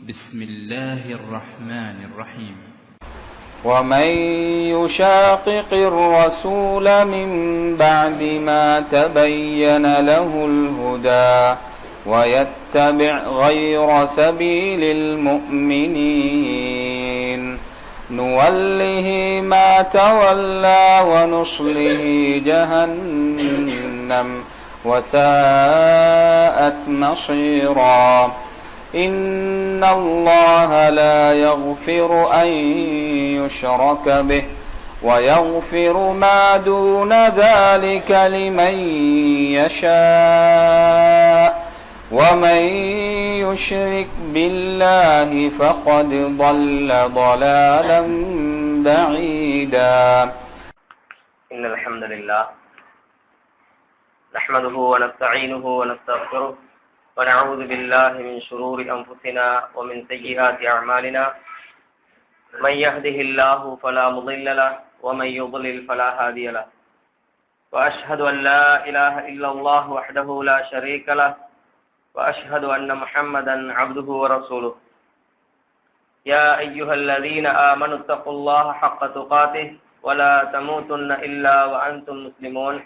بسم الله الرحمن الرحيم. ومن يشاقق الرسول من بعد ما تبين له الهدى ويتبع غير سبيل المؤمنين نوله ما تولى ونصله جهنم وساءت مصيرا إن الله لا يغفر أن يشرك به ويغفر ما دون ذلك لمن يشاء ومن يشرك بالله فقد ضل ضلالا بعيدا. إن الحمد لله نحمده ونستعينه ونستغفره ونعوذ بالله من شرور أنفسنا ومن سيئات أعمالنا من يهده الله فلا مضل له ومن يضلل فلا هادي له وأشهد أن لا إله إلا الله وحده لا شريك له وأشهد أن محمدا عبده ورسوله. يا أيها الذين آمنوا اتقوا الله حق تقاته ولا تموتن إلا وأنتم مسلمون.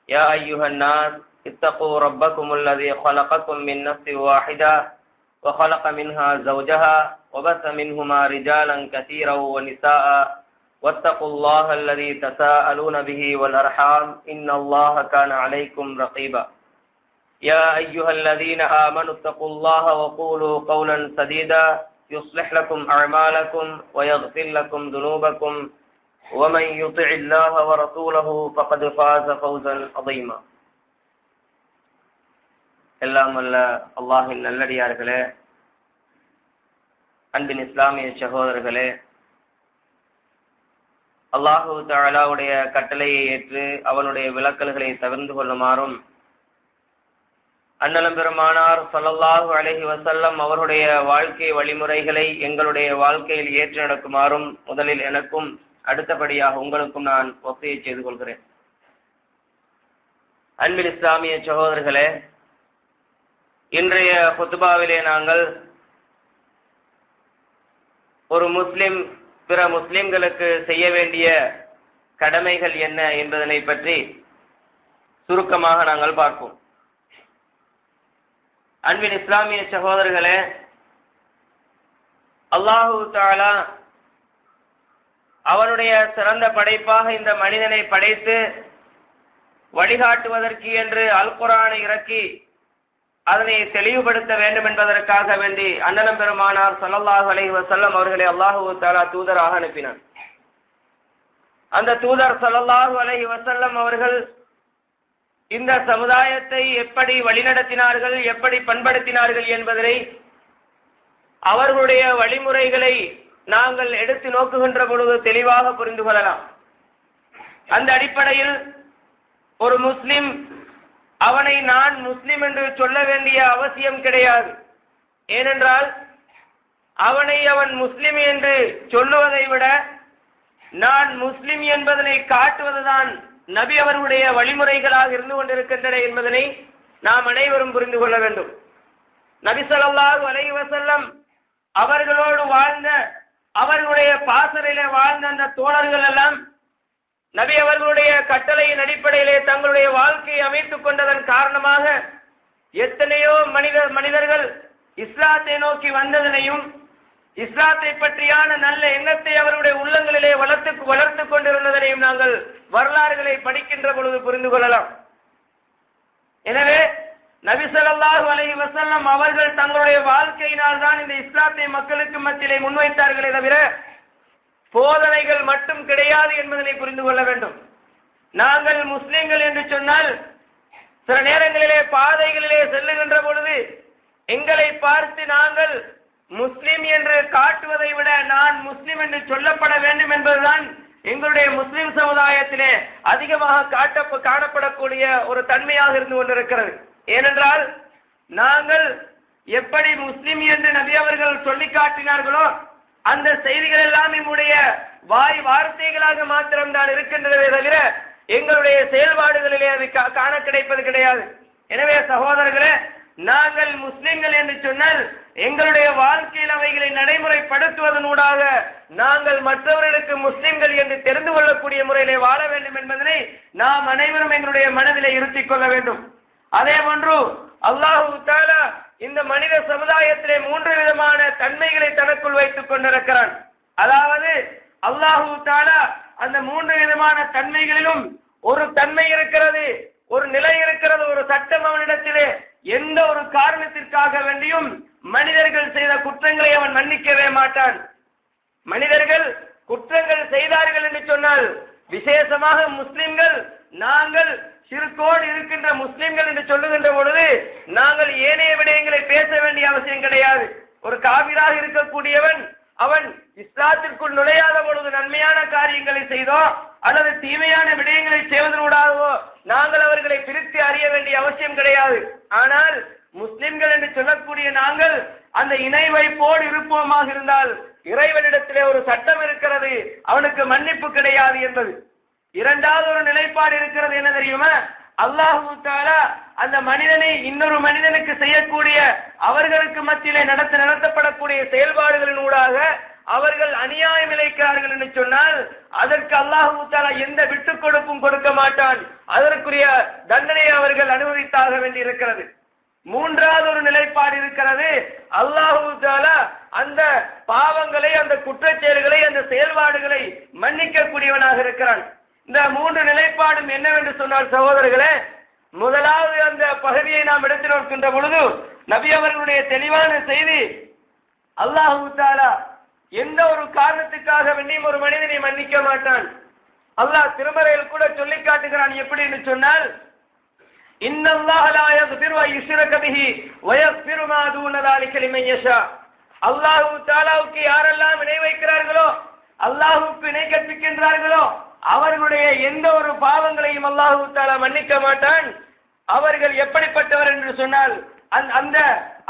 يا أيها الناس اتقوا ربكم الذي خلقكم من نفس واحدة وخلق منها زوجها وبث منهما رجالا كثيرا ونساء واتقوا الله الذي تساءلون به والأرحام إن الله كان عليكم رقيبا. يا أيها الذين آمنوا اتقوا الله وقولوا قولا سديدا يصلح لكم أعمالكم ويغفر لكم ذنوبكم ومن يطع الله ورسوله فقد فاز فوزا عظيما. எல்லாம் வல்ல அல்லாஹின் நல்லடியார்களே, அன்பின் இஸ்லாமிய சகோதரர்களே, அல்லாஹு தஆலாவுடைய கட்டளையை ஏற்று அவனுடைய விலக்கல்களை தவிர்த்து கொள்ளுமாறும் அன்னலம் பெருமானார் ஸல்லல்லாஹு அலைஹி வஸல்லம் அவருடைய வாழ்க்கை வழிமுறைகளை எங்களுடைய வாழ்க்கையில் ஏற்று நடக்குமாறும் முதலில் எனக்கும் அடுத்தபடியாக உங்களுக்கும் நான் வசியத் செய்து கொள்கிறேன். அன்பின் இஸ்லாமிய சகோதரர்களே, இன்றைய குத்பாவிலே நாங்கள் ஒரு முஸ்லிம் பிற முஸ்லிம்களுக்கு செய்ய வேண்டிய கடமைகள் என்ன என்பதனை பற்றி சுருக்கமாக நாங்கள் பார்ப்போம். அன்பின் இஸ்லாமிய சகோதரர்களே, அல்லாஹு தஆலா அவனுடைய சிறந்த படைப்பாக இந்த மனிதனை படைத்து வழிகாட்டுவதற்கு என்று அல் குர்ஆனை இறக்கி அதனை தெளிவுபடுத்த வேண்டும் என்பதற்காக வேண்டி அன்னலம் பெருமானார் ஸல்லல்லாஹு அலைஹி வஸல்லம் அவர்களை அல்லாஹு தஆலா தூதராக அனுப்பினார். அந்த தூதர் ஸல்லல்லாஹு அலைஹி வஸல்லம் அவர்கள் இந்த சமுதாயத்தை எப்படி வழிநடத்தினார்கள், எப்படி பண்படுத்தினார்கள் என்பதனை அவர்களுடைய வழிமுறைகளை நாங்கள் எடுத்து நோக்குகின்ற பொழுது தெளிவாக புரிந்து கொள்ளலாம். அந்த அடிப்படையில் ஒரு முஸ்லிம் அவனை நான் முஸ்லிம் என்று சொல்ல வேண்டிய அவசியம் கிடையாது. ஏனென்றால் அவனை அவன் முஸ்லிம் என்று சொல்லுவதை விட நான் முஸ்லிம் என்பதனை காட்டுவதுதான் நபி அவர்களுடைய வழிமுறைகளாக இருந்து கொண்டிருக்கின்றன என்பதனை நாம் அனைவரும் புரிந்து கொள்ள வேண்டும். நபி ஸல்லல்லாஹு அலைஹி வஸல்லம் அவர்களோடு வாழ்ந்த, அவர்களுடைய பாசறையிலே வாழ்ந்த அந்த தோழர்கள் எல்லாம் நபி அவர்களுடைய கட்டளையின் அடிப்படையிலே தங்களுடைய வாழ்க்கையை அமைத்துக் கொண்டதன் காரணமாக எத்தனையோ மனிதர்கள் இஸ்லாத்தை நோக்கி வந்ததனையும் இஸ்லாத்தை பற்றியான நல்ல எண்ணத்தை அவருடைய உள்ளங்களிலே வளர்த்து கொண்டிருந்ததனையும் நாங்கள் வரலாறுகளை படிக்கின்ற பொழுது புரிந்து கொள்ளலாம். எனவே நபி ஸல்லல்லாஹு அலைஹி வஸல்லம் அவர்கள் தங்களுடைய வாழ்க்கையினால் தான் இந்த இஸ்லாத்தை மக்களுக்கு மத்தியிலே முன்வைத்தார்களே தவிர போதனைகள் மட்டும் கிடையாது என்பதனை புரிந்து கொள்ள வேண்டும். நாங்கள் முஸ்லிம்கள் என்று சொன்னால் சில நேரங்களிலே பாதைகளிலே செல்லுகின்ற பொழுது எங்களை பார்த்து நாங்கள் முஸ்லிம் என்று காட்டுவதை விட நான் முஸ்லிம் என்று சொல்லப்பட வேண்டும் என்பதுதான் எங்களுடைய முஸ்லிம் சமுதாயத்திலே அதிகமாக காணப்படக்கூடிய ஒரு தன்மையாக இருந்து கொண்டிருக்கிறது. ஏனென்றால் நாங்கள் எப்படி முஸ்லிம் என்று நபி அவர்கள் சொல்லி காட்டினார்களோ அந்த செய்திகள் எல்லாம் நம்முடைய வாய் வார்த்தைகளாக மாத்திரம்தான் இருக்கின்றதே தவிர எங்களுடைய செயல்பாடுகளிலே அது காண கிடைப்பது கிடையாது. எனவே சகோதரர்களே, நாங்கள் முஸ்லிம்கள் என்று சொன்னால் எங்களுடைய வாழ்க்கையில் அவைகளை நடைமுறைப்படுத்துவதனூடாக நாங்கள் மற்றவர்களுக்கு முஸ்லிம்கள் என்று தெரிந்து கொள்ளக்கூடிய முறையிலே வாழ வேண்டும் என்பதனை நாம் அனைவரும் எங்களுடைய மனதிலே இருத்திக் கொள்ள வேண்டும். அதே போன்று அல்லாஹு தஆலா இந்த மனித சமுதாயத்திலே 3 விதமான தன்மைகளை தனக்குள் வைத்துக் கொண்டிருக்கிறான். அதாவது அல்லாஹு தஆலா அந்த 3 விதமான தன்மைகளிலும் ஒரு தன்மை இருக்கிறது, ஒரு நிலை இருக்கிறது, ஒரு சட்டம் அவனிடத்திலே. எந்த ஒரு காரணத்திற்காக வேண்டியும் மனிதர்கள் செய்த குற்றங்களை அவன் மன்னிக்கவே மாட்டான். மனிதர்கள் குற்றங்கள் செய்தார்கள் என்று சொன்னால், விசேஷமாக முஸ்லிம்கள், நாங்கள் சிறுக்கோடு இருக்கின்ற முஸ்லிம்கள் என்று சொல்லுகின்ற பொழுது நாங்கள் ஏனைய விடயங்களை பேச வேண்டிய அவசியம் கிடையாது. ஒரு காபிராக இருக்கக்கூடியவன் அவன் இஸ்லாத்திற்குள் நுழையாத பொழுது நன்மையான காரியங்களை செய்தோ அல்லது தீமையான விடயங்களை செய்வதனூடாகவோ நாங்கள் அவர்களை பிரித்து அறிய வேண்டிய அவசியம் கிடையாது. ஆனால் முஸ்லிம்கள் என்று சொல்லக்கூடிய நாங்கள் அந்த இணை வைப்போடு இருப்போமாக இருந்தால் இறைவனிடத்திலே ஒரு சட்டம் இருக்கிறது, அவனுக்கு மன்னிப்பு கிடையாது என்பது. இரண்டாவது ஒரு நிலைப்பாடு இருக்கிறது, என்ன தெரியுமா? அல்லாஹு தஆலா அந்த மனிதனை இன்னொரு மனிதனுக்கு செய்யக்கூடிய அவர்களுக்கு மத்தியிலே நடத்தப்படக்கூடிய செயல்பாடுகளின் ஊடாக அவர்கள் அநியாயம் இழைக்கிறார்கள் என்று சொன்னால் அதற்கு அல்லாஹு தஆலா எந்த விட்டுக் கொடுப்பும் கொடுக்க மாட்டான். அதற்குரிய தண்டனையை அவர்கள் அனுபவித்தாக வேண்டி இருக்கிறது. மூன்றாவது ஒரு நிலைப்பாடு இருக்கிறது, அல்லாஹு தஆலா அந்த பாவங்களை, அந்த குற்றச் செயல்களை, அந்த செயல்பாடுகளை மன்னிக்க கூடியவனாக இருக்கிறான். இந்த 3 நிலைப்பாடும் என்னவென்று சொன்னால் சகோதரர்களே, முதலாவது அந்த பகுதியை நாம் எடுத்து நோக்கின்ற பொழுது நபி அவர்களுடைய தெளிவான செய்தி, அல்லாஹு தஆலா எந்த ஒரு காரணத்துக்காக வேண்டியும் ஒரு மனிதனை மன்னிக்க மாட்டான். அல்லாஹ் திருமறையில் கூட சொல்லி காட்டுகிறான். எப்படி என்று சொன்னால், இன்னல்லாஹ லா யக்ஃபிரு அன் யுஷ்ரக பிஹி வ யக்ஃபிரு மா தூன ذلك லிமன் யஷா. அல்லாஹு தஆலாவுக்கு யாரெல்லாம் இணை வைக்கிறார்களோ, அல்லாஹ்வுக்கு இணை கற்பிக்கின்றார்களோ அவர்களுடைய எந்த ஒரு பாவங்களையும் அல்லாஹு தஆலா மன்னிக்க மாட்டான். அவர்கள் எப்படிப்பட்டவர் என்று சொன்னால், அந்த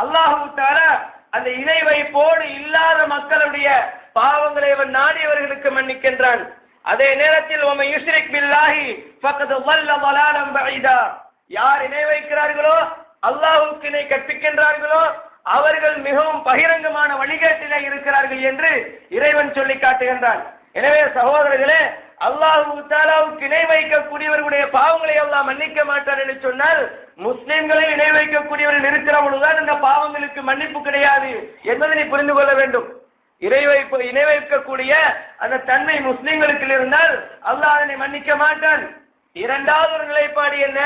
அல்லாஹு தஆலா அந்த இணை வைப்போடு இல்லாத மக்களுடைய பாவங்களை அவன் நாடியவர்களுக்கு மன்னிக்கின்றான். அதே நேரத்தில் வமன் யுஷ்ரிக் பில்லாஹி ஃபக்கத் ضل ضلالا بعيدا. யார் இணை வைக்கிறார்களோ, அல்லாஹ்வுக்கு இணை கற்பிக்கின்றார்களோ அவர்கள் மிகவும் பகிரங்கமான வழிகேட்டிலே இருக்கிறார்கள் என்று இறைவன் சொல்லி காட்டுகின்றான். எனவே சகோதரர்களே, அல்லாஹு தஆலாவுக்கு இணை வைக்கக்கூடியவர்களுடைய பாவங்களை அல்லாஹ் மன்னிக்க மாட்டான் என்று சொன்னால், முஸ்லிம்களை இணை வைக்கக்கூடியவர்கள் இருக்கிற பொழுதுதான் இந்த பாவங்களுக்கு மன்னிப்பு கிடையாது என்பதை புரிந்து கொள்ள வேண்டும். இணை வைக்கக்கூடிய அந்த தன்மை முஸ்லிம்களுக்கு இருந்தால் அல்லாஹ் அதனை மன்னிக்க மாட்டான். இரண்டாவது ஒரு நிலைப்பாடு என்ன?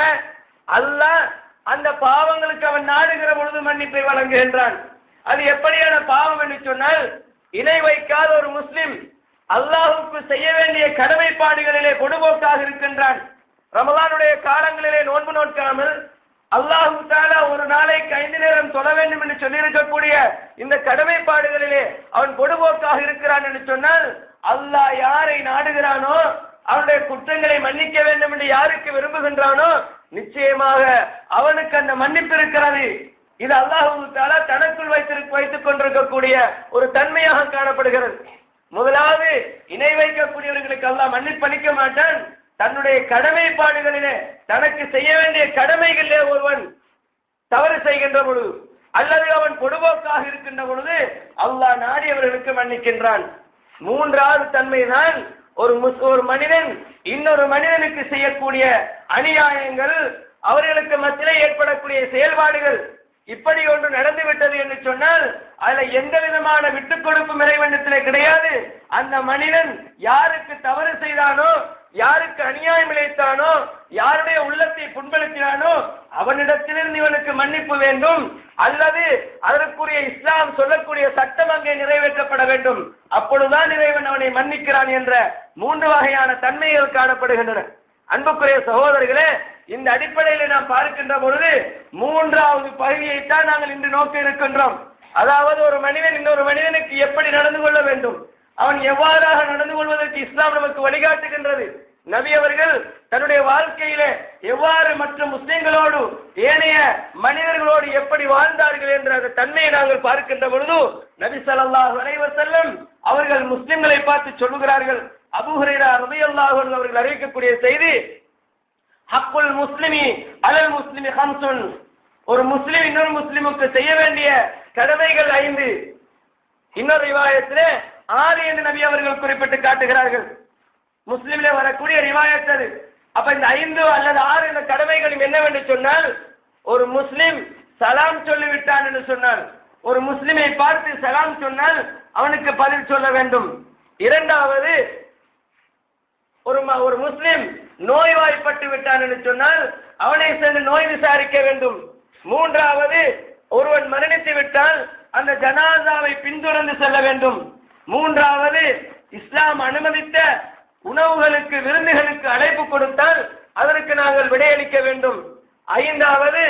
அல்லாஹ் அந்த பாவங்களுக்கு அவன் நாடுகிற பொழுது மன்னிப்பை வழங்குகின்றான். அது எப்படியான பாவம் என்று சொன்னால், இணை வைக்காத ஒரு முஸ்லிம் அல்லாஹுக்கு செய்ய வேண்டிய கடமைப்பாடுகளிலே பொடுபோக்காக இருக்கின்றான். ரமலானுடைய காலங்களிலே நோன்பு நோக்காமல் அல்லாஹு தஆலா ஒரு நாளைக்கு 5 நேரம் தொழ வேண்டும் என்று சொல்லியிருக்கக்கூடிய இந்த கடமைப்பாடுகளிலே அவன் பொடுபோக்காக இருக்கிறான் என்று சொன்னால், அல்லாஹ் யாரை நாடுகிறானோ, அவனுடைய குற்றங்களை மன்னிக்க வேண்டும் என்று யாருக்கு விரும்புகின்றானோ நிச்சயமாக அவனுக்கு அந்த மன்னிப்பு இருக்கிறது. இது அல்லாஹு தஆலா தனக்குள் வைத்துக் கொண்டிருக்கக்கூடிய ஒரு தன்மையாக காணப்படுகிறது. முதலாவது, இணை வைக்கக்கூடியவர்களுக்கு அல்லாஹ் மன்னிப்பு அளிக்க மாட்டான். தன்னுடைய கடமைப்பாடுகளிலே தனக்கு செய்ய வேண்டிய கடமைகளிலே ஒருவன் தவறு செய்கின்ற பொழுது அல்லது அவன் பொடுபோக்காக இருக்கின்ற பொழுது அல்லாஹ் நாடியவர்களுக்கு மன்னிக்கின்றான். மூன்றாவது தன்மைதான், ஒரு மனிதன் இன்னொரு மனிதனுக்கு செய்யக்கூடிய அநியாயங்கள், அவர்களுக்கு மத்தியிலே ஏற்படக்கூடிய செயல்பாடுகள், இப்படி ஒன்று நடந்து விட்டது என்று சொன்னால் அதுல எந்த விதமான விட்டுக் கொடுப்பும் இறைவனிடத்திலே கிடையாது. அந்த மனிதன் யாருக்கு தவறு செய்தானோ, யாருக்கு அநியாயம் இழைத்தானோ, யாருடைய உள்ளத்தை புண்படுத்தினானோ அவனிடத்திலிருந்து இவனுக்கு மன்னிப்பு வேண்டும், அல்லது அதற்குரிய இஸ்லாம் சொல்லக்கூடிய சட்டம் அங்கே நிறைவேற்றப்பட வேண்டும். அப்பொழுதுதான் இறைவன் அவனை மன்னிக்கிறான் என்ற 3 வகையான தன்மைகள் காணப்படுகின்றன. அன்புக்குரிய சகோதரர்களே, இந்த அடிப்படையில நாம் பார்க்கின்ற பொழுது 3வது பகுதியைத்தான் நாங்கள் இன்று நோக்கி இருக்கின்றோம். அதாவது ஒரு மனிதன் இன்னொரு மனிதனுக்கு எப்படி நடந்து கொள்ள வேண்டும், அவன் எவ்வாறாக நடந்து கொள்வதற்கு இஸ்லாம் நமக்கு வழிகாட்டுகின்றது. நபி அவர்கள் தன்னுடைய வாழ்க்கையில எவ்வாறு மற்ற முஸ்லிம்களோடு ஏனைய மனிதர்களோடு எப்படி வாழ்ந்தார்கள் என்ற அந்த தன்மையை நாங்கள் பார்க்கின்ற பொழுது நபி ஸல்லல்லாஹு அலைஹி வஸல்லம் அவர்கள் முஸ்லிம்களை பார்த்து சொல்லுகிறார்கள். அபூ ஹுரைரா ரலியல்லாஹு அன்ஹு அவர்கள் அறிவிக்கக்கூடிய செய்தி, ஹக்குல் முஸ்லிமி அலல் முஸ்லிமி ஹம்சுன். ஒரு முஸ்லிம் இன்னொரு முஸ்லிமுக்கு செய்ய வேண்டிய கடமைகள் 5. இன்னொரு ரிவாயத்திலே 6 என்று நபி அவர்கள் குறிப்பிட்டு காட்டுகிறார்கள். முஸ்லிமிலே வரக்கூடிய ரிவாயத் அது. அப்ப இந்த 5 அல்லது 6 இந்த கடமைகளும் என்னவென்று சொன்னால், ஒரு முஸ்லிம் சலாம் சொல்லிவிட்டான் என்று சொன்னால், ஒரு முஸ்லிமை பார்த்து சலாம் சொன்னால் அவனுக்கு பதில் சொல்ல வேண்டும். இரண்டாவது, ஒரு முஸ்லிம் நோய்வாய்ப்பட்டு விட்டான் என்று சொன்னால் அவனை சென்று நோய் விசாரிக்க வேண்டும். மூன்றாவது, ஒருவன் மரணித்து விட்டால் அந்த ஜனாசாவை பின்தொடர்ந்து செல்ல வேண்டும். மூன்றாவது, இஸ்லாம் அனுமதித்த உணவுகளுக்கு விருந்துகளுக்கு அழைப்பு கொடுத்தால் அதற்கு நாங்கள் விடையளிக்க வேண்டும். ஐந்தாவது,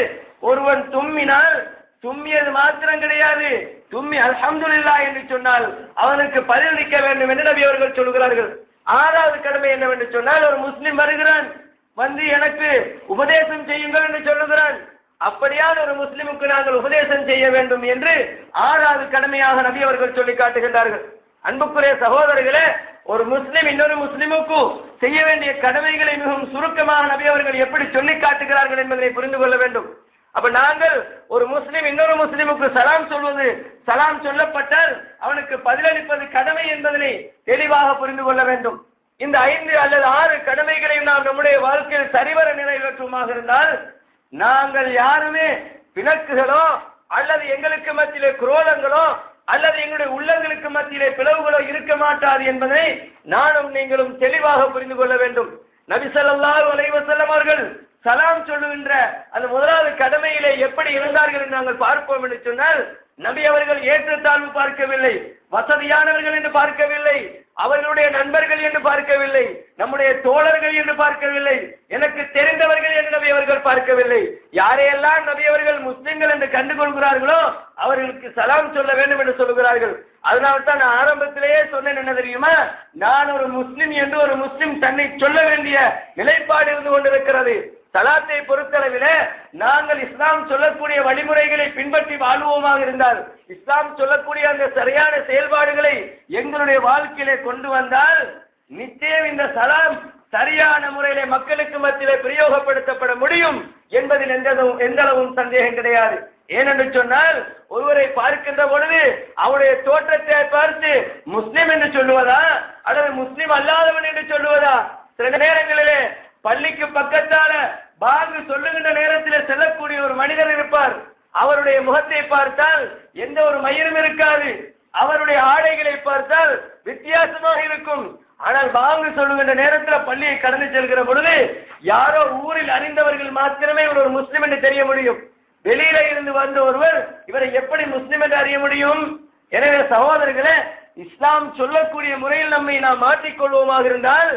ஒருவன் தும்மினால் தும்மியது மாத்திரம் கிடையாது, தும்மி அல்ஹம்துலில்லாஹ் என்று சொன்னால் அவனுக்கு பதிலளிக்க வேண்டும் என்று நபி அவர்கள் சொல்கிறார்கள். ஆறாவது கடமை என்னவென்று சொன்னால், ஒரு முஸ்லிம் வருகிறான், வந்து எனக்கு உபதேசம் செய்யுங்கள் என்று சொல்லுகிறான். அப்படியான ஒரு முஸ்லிமுக்கு நாங்கள் உபதேசம் செய்ய வேண்டும் என்று 6வது கடமையாக நபி அவர்கள் சொல்லி காட்டுகின்றார்கள். அன்புக்குரிய சகோதரர்களே, ஒரு முஸ்லிம் இன்னொரு முஸ்லிமுக்கு செய்ய வேண்டிய கடமைகளை மிகவும் சுருக்கமாக நபி அவர்கள் எப்படி சொல்லி காட்டுகிறார்கள் என்பதை புரிந்து கொள்ள வேண்டும். அப்ப நாங்கள் ஒரு முஸ்லிம் இன்னொரு முஸ்லிமுக்கு சலாம் சொல்வது, சலாம் சொல்லப்பட்டால் அவனுக்கு பதிலளிப்பது கடமை என்பதனை தெளிவாக புரிந்து கொள்ள வேண்டும். இந்த 5 அல்லது 6 கடமைகளையும் நாம் நம்முடைய வாழ்க்கையில் சரிவர நிறைவேற்றுமாக இருந்தால் நாங்கள் யாருமே பிணக்குகளோ அல்லது எங்களுக்கு மத்தியிலே குரோதங்களோ அல்லது எங்களுடைய உள்ளங்களுக்கு மத்தியிலே பிளவுகளோ இருக்க மாட்டாது என்பதை நானும் நீங்களும் தெளிவாக புரிந்து கொள்ள வேண்டும். நபி ஸல்லல்லாஹு அலைஹி வஸல்லம் அவர்கள் சலாம் சொல்லுகின்ற அந்த முதலாவது கடமையிலே எப்படி இருந்தார்கள் என்று நாங்கள் பார்ப்போம் என்று சொன்னால், நபி அவர்கள் ஏற்றத்தாழ்வு பார்க்கவில்லை, வசதியானவர்கள் என்று பார்க்கவில்லை, அவர்களுடைய நண்பர்கள் என்று பார்க்கவில்லை, நம்முடைய தோழர்கள் என்று பார்க்கவில்லை, எனக்கு தெரிந்தவர்கள் என்று நபி அவர்கள் பார்க்கவில்லை. யாரையெல்லாம் நபி அவர்கள் முஸ்லிம்கள் என்று கண்டுகொள்கிறார்களோ அவர்களுக்கு சலாம் சொல்ல வேண்டும் என்று சொல்கிறார்கள். அதனால்தான் நான் ஆரம்பத்திலேயே சொன்னேன், என்ன தெரியுமா, நான் ஒரு முஸ்லிம் என்று ஒரு முஸ்லிம் தன்னை சொல்ல வேண்டிய நிலைப்பாடு இருந்து கொண்டிருக்கிறது. சலாத்தை பொறுத்தளவிலே நாங்கள் இஸ்லாம் சொல்லக்கூடிய வழிமுறைகளை பின்பற்றி வாழ்வோமாக இருந்தால், இஸ்லாம் சொல்லக்கூடிய அந்த சரியான செயல்பாடுகளை எங்களுடைய வாழ்க்கையிலே கொண்டு வந்தால் நிச்சயம் இந்த சலாம் சரியான முறையிலே மக்களுக்கு மத்தியிலே பிரயோகப்படுத்தப்பட முடியும் என்பதில் எந்தளவும் சந்தேகம் கிடையாது. ஏனென்று சொன்னால், ஒருவரை பார்க்கின்ற பொழுது அவருடைய தோற்றத்தை பார்த்து முஸ்லிம் என்று சொல்லுவதா அல்லது முஸ்லிம் அல்லாதவன் என்று சொல்லுவதா? சில நேரங்களிலே பள்ளிக்கு பக்கத்தால பாங்கு சொல்லுகின்ற நேரத்தில் செல்லக்கூடிய ஒரு மனிதர் இருப்பார். அவருடைய முகத்தை பார்த்தால் எந்த ஒரு மயிரும் இருக்காது, அவருடைய ஆடைகளை பார்த்தால் வித்தியாசமாக இருக்கும். ஆனால் பாங்கு சொல்லுகின்ற நேரத்தில் பள்ளியை கடந்து செல்கிற பொழுது யாரோ ஊரில் அறிந்தவர்கள் மாத்திரமே இவர் ஒரு முஸ்லிம் என்று தெரிய முடியும். வெளியில இருந்து வந்த ஒருவர் இவரை எப்படி முஸ்லிம் என்று அறிய முடியும்? எனவே சகோதரர்களே, இஸ்லாம் சொல்லக்கூடிய முறையில் நம்மை நாம் மாற்றிக்கொள்வோமாக இருந்தால்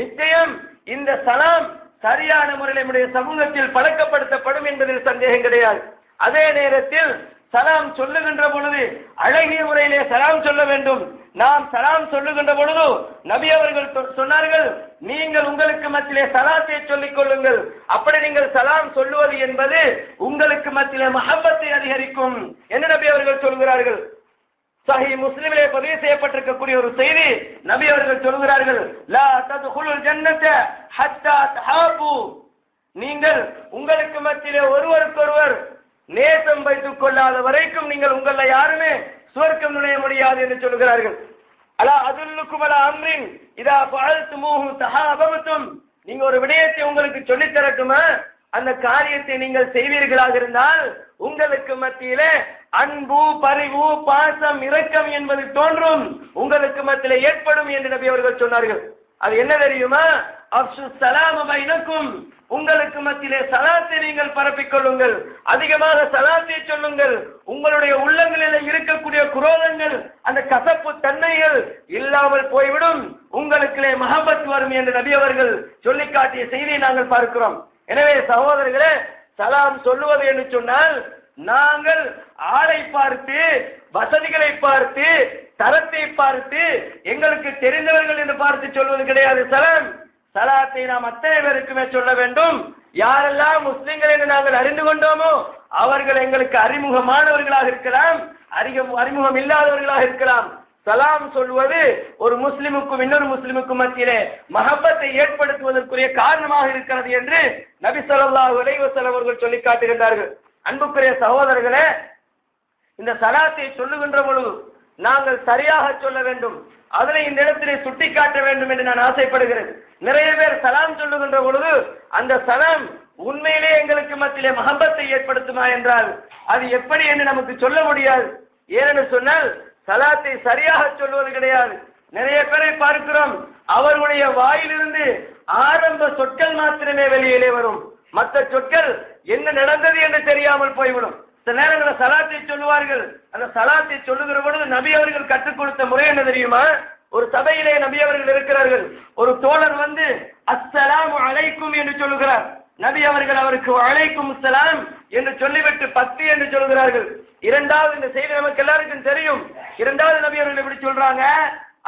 நிச்சயம் இந்த சலாம் சரியான முறையில் நம்முடைய சமூகத்தில் பழக்கப்படுத்தப்படும் என்பதில் சந்தேகம் கிடையாது. அதே நேரத்தில் சலாம் சொல்லுகின்ற பொழுது அழகிய முறையிலே சலாம் சொல்ல வேண்டும். நாம் சலாம் சொல்லுகின்ற பொழுது நபி அவர்கள் சொன்னார்கள், நீங்கள் உங்களுக்கு மத்தியிலே சலாத்தை சொல்லிக் கொள்ளுங்கள். அப்படி நீங்கள் சலாம் சொல்லுவது என்பது உங்களுக்கு மத்தியிலே மஹப்பத்தை அதிகரிக்கும் என்று நபி அவர்கள் சொல்கிறார்கள். சஹீஹ் முஸ்லிமிலே பதிவு செய்யப்பட்டிருக்கக்கூடிய ஒரு செய்தி, நபி அவர்கள் சொல்கிறார்கள், லா தத்குலுல் ஜன்னத ஹத்தா தஹாபு, நீங்கள் உங்களுக்கு மத்தியிலே ஒருவருக்கொருவர் நேசம் வைத்துக் கொள்ளாத வரைக்கும் நீங்கள் உங்கள யாருமே சுவர்க்கம் நுழைய முடியாது என்று சொல்கிறார்கள். அலா அதுல்லுக்கும் அலா அம்ரின் இதா ஃபஅல்துமூஹு தஹாபதும், நீங்க ஒரு விடயத்தை உங்களுக்கு சொல்லித் தரட்டுமா, அந்த காரியத்தை நீங்கள் செய்வீர்களாக இருந்தால் உங்களுக்கு மத்தியிலே அன்பு, பரிவு, பாசம், இரக்கம் என்பது தோன்றும், உங்களுக்கு மத்தியிலே ஏற்படும் என்று நபி அவர்கள் சொன்னார்கள். அது என்ன தெரியுமா? அப்சு ஸலாம பைனக்கும், உங்களுக்கு மத்தியிலே சலாத்தை நீங்கள் பரப்பிக் கொள்ளுங்கள், அதிகமாக சலாத்தை சொல்லுங்கள். உங்களுடைய உள்ளங்களிலே இருக்கக்கூடிய குரோதங்கள், அந்த கசப்பு தன்மைகள் இல்லாமல் போய்விடும், உங்களுக்குள்ளே மஹப்பத் வரும் என்று நபி அவர்கள் சொல்லி காட்டிய செய்தியை நாங்கள் பார்க்கிறோம். எனவே சகோதரர்களே, சலாம் சொல்லுவது என்று சொன்னால் நாங்கள் ஆளை பார்த்து, வசதிகளை பார்த்து, தரத்தை பார்த்து, எங்களுக்கு தெரிந்தவர்கள் என்று பார்த்து சொல்வது கிடையாது. சலாத்தை நாம் அத்தனை பேருக்குமே சொல்ல வேண்டும். யாரெல்லாம் முஸ்லிம்கள் என்று நாங்கள் அறிந்து கொண்டோமோ அவர்கள் எங்களுக்கு அறிமுகமானவர்களாக இருக்கலாம், அறிமுகம் இல்லாதவர்களாக இருக்கலாம். சலாம் சொல்வது ஒரு முஸ்லிமுக்கும் இன்னொரு முஸ்லிமுக்கும் மத்தியிலே மஹப்பத்தை ஏற்படுத்துவதற்குரிய காரணமாக இருக்கிறது என்று நபி ஸல்லல்லாஹு அலைஹி வஸல்லம் அவர்கள் சொல்லி காட்டுகின்றார்கள். அன்புக்குரிய சகோதரர்களே, இந்த சலாத்தை சொல்லுகின்ற பொழுது நாங்கள் சரியாக சொல்ல வேண்டும். அதனை இந்த இடத்திலே சுட்டிக்காட்ட வேண்டும் என்று நான் ஆசைப்படுகிறேன். நிறைய பேர் சலாம் சொல்லுகின்ற பொழுது அந்த சலாம் உண்மையிலே எங்களுக்கு மத்தியிலே மஹப்பத்தை ஏற்படுத்துமா என்றால் அது எப்படி என்று நமக்கு சொல்ல முடியாது. ஏனென்று சொன்னால் சலாத்தை சரியாக சொல்வது கிடையாது. நிறைய பேரை பார்க்கிறோம், அவர்களுடைய வாயிலிருந்து ஆரம்ப சொற்கள் மாத்திரமே வெளியிலே வரும், மற்ற சொற்கள் என்ன நடந்தது என்று தெரியாமல் போய்விடும். சில நேரங்களில் சலாத்தை சொல்லுவார்கள். அந்த சலாத்தை சொல்லுகிற பொழுது நபி அவர்கள் கற்றுக் கொடுத்த முறை என்ன தெரியுமா? ஒரு சபையிலே நபி அவர்கள் இருக்கிறார்கள். ஒரு தோழர் வந்து அஸ்ஸலாமு அலைக்கும் என்று சொல்லுகிறார். நபி அவர்கள் அவருக்கு அலைக்கும் சலாம் என்று சொல்லிவிட்டு 10 என்று சொல்கிறார்கள். இரண்டாவது, இந்த செய்தி நமக்கு எல்லாருக்கும் தெரியும், இரண்டாவது நபி அவர்கள் எப்படி சொல்றாங்க?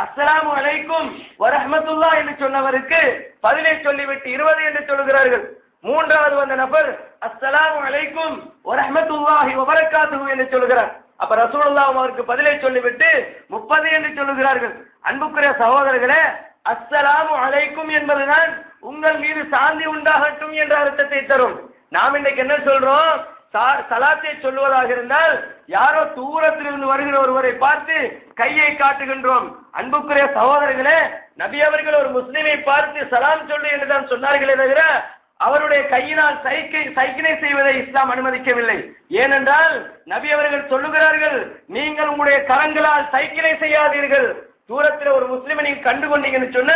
அஸ்ஸலாமு அலைக்கும் வரஹ்மத்துல்லாஹ் என்று சொன்னவருக்கு 10 சொல்லிவிட்டு 20 என்று சொல்கிறார்கள். மூன்றாவது வந்த நபர் அஸ்ஸலாமு அலைக்கும் வரஹ்மத்துல்லாஹி வபரகாத்துஹு என்று சொல்கிறார். அப்ப ரசூலுல்லாஹ் அவருக்கு 10 சொல்லிவிட்டு 30 என்று சொல்லுகிறார்கள். அன்புக்குரிய சகோதரர்களே, அஸ்ஸலாமு அலைக்கும் என்பதுதான் உங்கள் மீது சாந்தி உண்டாகட்டும் என்ற அர்த்தத்தை தரும். நாம் இன்றைக்கு என்ன சொல்றோம்? சலாத்தை சொல்லுவதாக இருந்தால் யாரோ தூரத்திலிருந்து வருகிற ஒருவரை பார்த்து கையை காட்டுகின்றோம். அன்புக்குரிய சகோதரர்களே, நபி அவர்கள் ஒரு முஸ்லிமை பார்த்து சலாம் சொல்லு என்றுதான் சொன்னார்களே தவிர அவருடைய கையினால் சைக்கிளை செய்வதை இஸ்லாம் அனுமதிக்கவில்லை. ஏனென்றால் நபி அவர்கள் சொல்லுகிறார்கள், நீங்கள் உங்களுடைய கரங்களால் சைக்கிளை செய்யாதீர்கள். தூரத்தில் ஒரு முஸ்லிமை நீங்க கண்டுகொண்டீங்கன்னு சொன்ன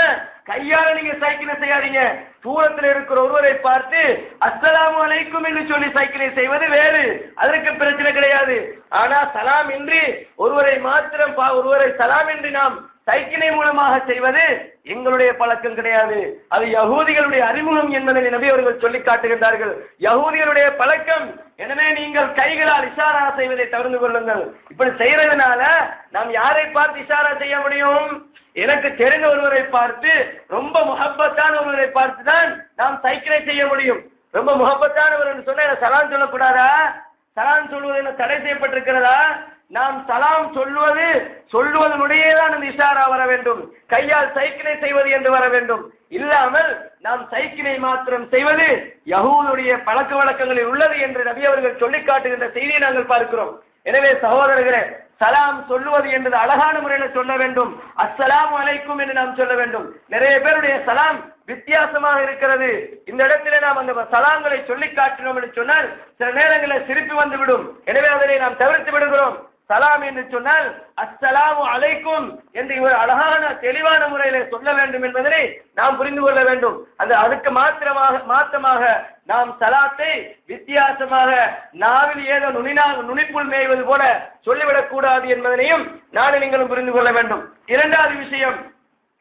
கையால நீங்க சைக்கிளை செய்யாதீங்க. தூரத்தில் இருக்கிற ஒருவரை பார்த்து அஸ்ஸலாமு அலைக்கும் என்று சொல்லி சைக்கிளை செய்வது வேறு, அதற்கு பிரச்சனை கிடையாது. ஆனா சலாம் இன்றி ஒருவரை மாத்திரம் ஒருவரை சலாம் இன்றி நாம் சைக்கிளை மூலமாக செய்வது எங்களுடைய பழக்கம் கிடையாது. அது யகூதிகளுடைய அறிமுகம் என்பதை நபி அவர்கள் சொல்லி காட்டுகின்றார்கள். யகூதிகளுடைய பழக்கம். எனவே நீங்கள் கைகளால் இஷாரா செய்வதை தவிர்த்து கொள்ளுங்கள். இப்படி செய்யறதுனால நாம் யாரை பார்த்து இஷாரா செய்ய முடியும்? எனக்கு தெரிந்த ஒருவரை பார்த்து, ரொம்ப முஹப்பத்தான ஒருவரை பார்த்து தான் நாம் சைக்கிளை செய்ய முடியும். ரொம்ப முஹப்பத்தானவர் என்று சொன்ன சலாம் சொல்லக்கூடாதா? சலாம் சொல்வது என்ன தடை செய்யப்பட்டிருக்கிறதா? நாம் சலாம் சொல்லுவதனுடைய தான் அந்த இஷாரா வர வேண்டும். கையால் சைக்கிளை செய்வது என்று வர வேண்டும். இல்லாமல் நாம் சைக்கிளை மாத்திரம் செய்வது யஹூதுடைய பழக்க வழக்கங்களில் உள்ளது என்று நபி அவர்கள் சொல்லி காட்டுகின்ற செய்தியை நாங்கள் பார்க்கிறோம். எனவே சகோதரர்களே, சலாம் சொல்லுவது என்பது அழகான முறையில் சொல்ல வேண்டும். அஸ்ஸலாமு அலைக்கும் என்று நாம் சொல்ல வேண்டும். நிறைய பேருடைய சலாம் வித்தியாசமாக இருக்கிறது. இந்த இடத்திலே நாம் அந்த சலாங்களை சொல்லி காட்டினோம் என்று சொன்னால் சில நேரங்களில் சிரிப்பு வந்துவிடும். எனவே அதனை நாம் தவிர்த்து விடுகிறோம். சலாம் என்று சொன்னால் அஸ்ஸலாமு அலைக்கும் என்று இவர் அழகான தெளிவான முறையில சொல்ல வேண்டும் என்பதனை நாம் புரிந்து கொள்ள வேண்டும். அதுக்கு மாற்றமாக நாம் சலாத்தை வித்தியாசமாக நாவில் ஏதோ நுனிப்புள் மேய்வது போல சொல்லிவிடக் கூடாது என்பதனையும் நான் நீங்களும் புரிந்து கொள்ள வேண்டும். இரண்டாவது விஷயம்,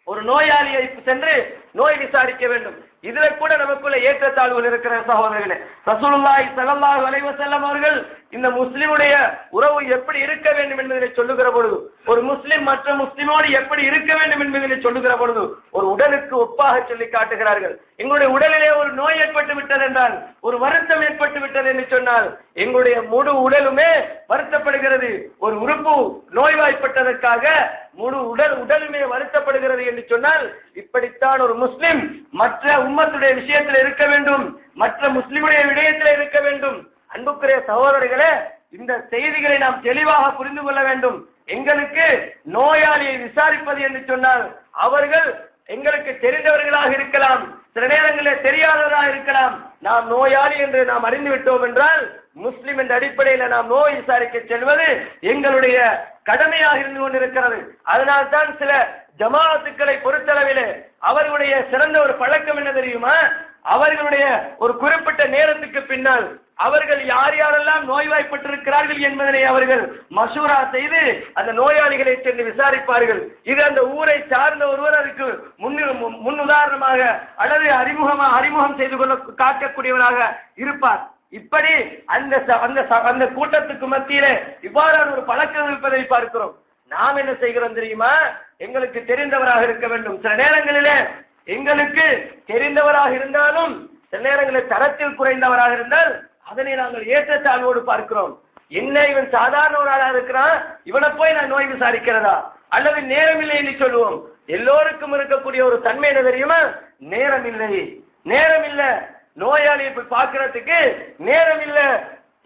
ஒரு நோயாளியை சென்று நோய் விசாரிக்க வேண்டும். இதுல கூட நமக்குள்ள ஏற்றத்தாழ்வுகள் இருக்கிற சகோதரர்களே. ரசூலுல்லாஹி ஸல்லல்லாஹு அலைஹி வஸல்லம் அவர்கள் இந்த முஸ்லிமுடைய உறவு எப்படி இருக்க வேண்டும் என்பதை சொல்லுகிற பொழுது, ஒரு முஸ்லிம் மற்ற முஸ்லிமோடு எப்படி இருக்க வேண்டும் என்பதை சொல்லுகிற பொழுது ஒரு உடலுக்கு ஒப்பாக சொல்லி காட்டுகிறார்கள். எங்களுடைய உடலிலே ஒரு நோய் ஏற்பட்டு விட்டது என்றால், ஒரு வருத்தம் ஏற்பட்டு விட்டது என்று சொன்னால் எங்களுடைய முழு உடலுமே வருத்தப்படுகிறது. ஒரு உறுப்பு நோய்வாய்ப்பட்டதற்காக முழு உடலுமே வருத்தப்படுகிறது என்று சொன்னால், இப்படித்தான் ஒரு முஸ்லிம் மற்ற உம்மத்துடைய விஷயத்தில் இருக்க வேண்டும், மற்ற முஸ்லிமுடைய விடயத்தில் இருக்க வேண்டும். அன்புக்குரிய சகோதரர்களே, இந்த செய்திகளை நாம் தெளிவாக புரிந்து கொள்ள வேண்டும். எங்களுக்கு நோயாளியை விசாரிப்பது என்று சொன்னால் அவர்கள் எங்களுக்கு தெரிந்தவர்களாக இருக்கலாம், சில நேரங்களில் தெரியாதவராக இருக்கலாம். நாம் நோயாளி என்று நாம் அறிந்து விட்டோம் என்றால் முஸ்லிம் என்ற அடிப்படையில் நாம் நோய் விசாரிக்க செல்வது எங்களுடைய கடமையாக இருந்து கொண்டிருக்கிறது. அதனால்தான் சில ஜமாஅத்துக்களை பொறுத்தளவிலே அவர்களுடைய சிறந்த ஒரு பழக்கம் என்ன தெரியுமா? அவர்களுடைய ஒரு குறிப்பிட்ட நேரத்துக்கு பின்னால் அவர்கள் யார் யாரெல்லாம் நோய்வாய்ப்பட்டிருக்கிறார்கள் என்பதனை அவர்கள் மசூரா செய்து அந்த நோயாளிகளை சென்று விசாரிப்பார்கள். இது அந்த ஊரை சார்ந்த ஒருவர் அதுக்கு முன் உதாரணமாக அல்லது அறிமுகம் செய்து கொள்ள காட்டக்கூடியவராக இருப்பார். இப்படி அந்த கூட்டத்துக்கு மத்தியிலே இவ்வாறான ஒரு பழக்கம் இருப்பதை பார்க்கிறோம். நாம் என்ன செய்கிறோம் தெரியுமா? எங்களுக்கு தெரிந்தவராக இருக்க வேண்டும். சில நேரங்களிலே எங்களுக்கு தெரிந்தவராக இருந்தாலும் சில நேரங்களில் தரத்தில் குறைந்தவராக இருந்தால் அதனை நாங்கள் ஏற்றத்தாழ்வோடு பார்க்கிறோம். என்ன இவன் சாதாரண ஒரு ஆளா இருக்கிறான், இவனை போய் நான் நோய் விசாரிக்கிறதா? அல்லது நேரம் இல்லை என்று சொல்லுவோம். எல்லோருக்கும் இருக்கக்கூடிய ஒரு தன்மை என்ன தெரியுமா? நேரம் இல்லை. நோயாளியை போய் பார்க்கிறதுக்கு நேரம் இல்லை.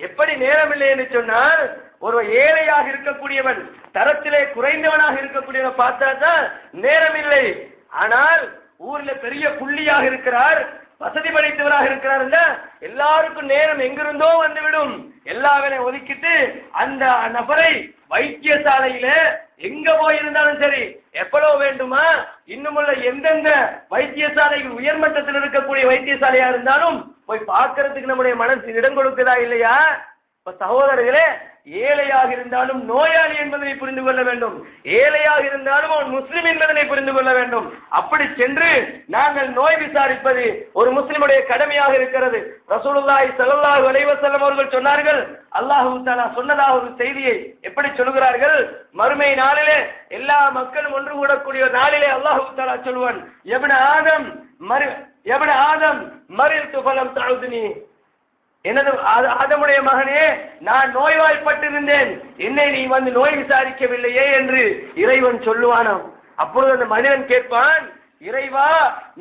எப்படி நேரம் இல்லை என்று சொன்னால் ஒரு ஏழையாக இருக்கக்கூடியவன், தரத்திலே குறைந்தவனாக இருக்கக்கூடியவன் பார்த்தா தான் நேரம் இல்லை. ஆனால் ஊர்ல பெரிய புள்ளியாக இருக்கிறார், வசதி படைத்தவராக இருக்கிறார், எல்லாருக்கும் நேரம் எங்கிருந்தோ வந்துவிடும். எல்லாவரையும் ஒதுக்கிட்டு அந்த நபரை வைத்தியசாலையில எங்க போயிருந்தாலும் சரி, எவ்வளவு வேண்டுமா, இன்னுமுள்ள எந்தெந்த வைத்தியசாலைகள் உயர்மட்டத்தில் இருக்கக்கூடிய வைத்தியசாலையா இருந்தாலும் போய் பார்க்கறதுக்கு நம்முடைய மனசு இடம் கொடுக்குதா இல்லையா? இப்ப சகோதரர்களே, ஏழையாக இருந்தாலும் நோயாளி என்பதனை புரிந்து கொள்ள வேண்டும், ஏழையாக இருந்தாலும் அவன் முஸ்லிம் என்பதனை புரிந்து கொள்ள வேண்டும். அப்படி சென்று நாங்கள் நோய் விசாரிப்பது ஒரு முஸ்லிமுடைய கடமையாக இருக்கிறது. ரசூலுல்லாஹி ஸல்லல்லாஹு அலைஹி வஸல்லம் அவர்கள் சொன்னார்கள், அல்லாஹ் தஆலா சொன்னதாக ஒரு செய்தியை எப்படி சொல்கிறார்கள்? மறுமை நாளிலே எல்லா மக்களும் ஒன்று கூடக்கூடிய நாளிலே அல்லாஹ் தஆலா சொல்வான், எப்ன ஆதம் மரில்து ஃபலம் தஉதுனி, எனது ஆதமுடைய மகனே, நான் நோய்வாய்ப்பட்டிருந்தேன், என்னை நீ வந்து நோய் விசாரிக்கவில்லையே என்று இறைவன் சொல்லுவானாம். அப்பொழுது அந்த மனிதன் கேட்பான், இறைவா,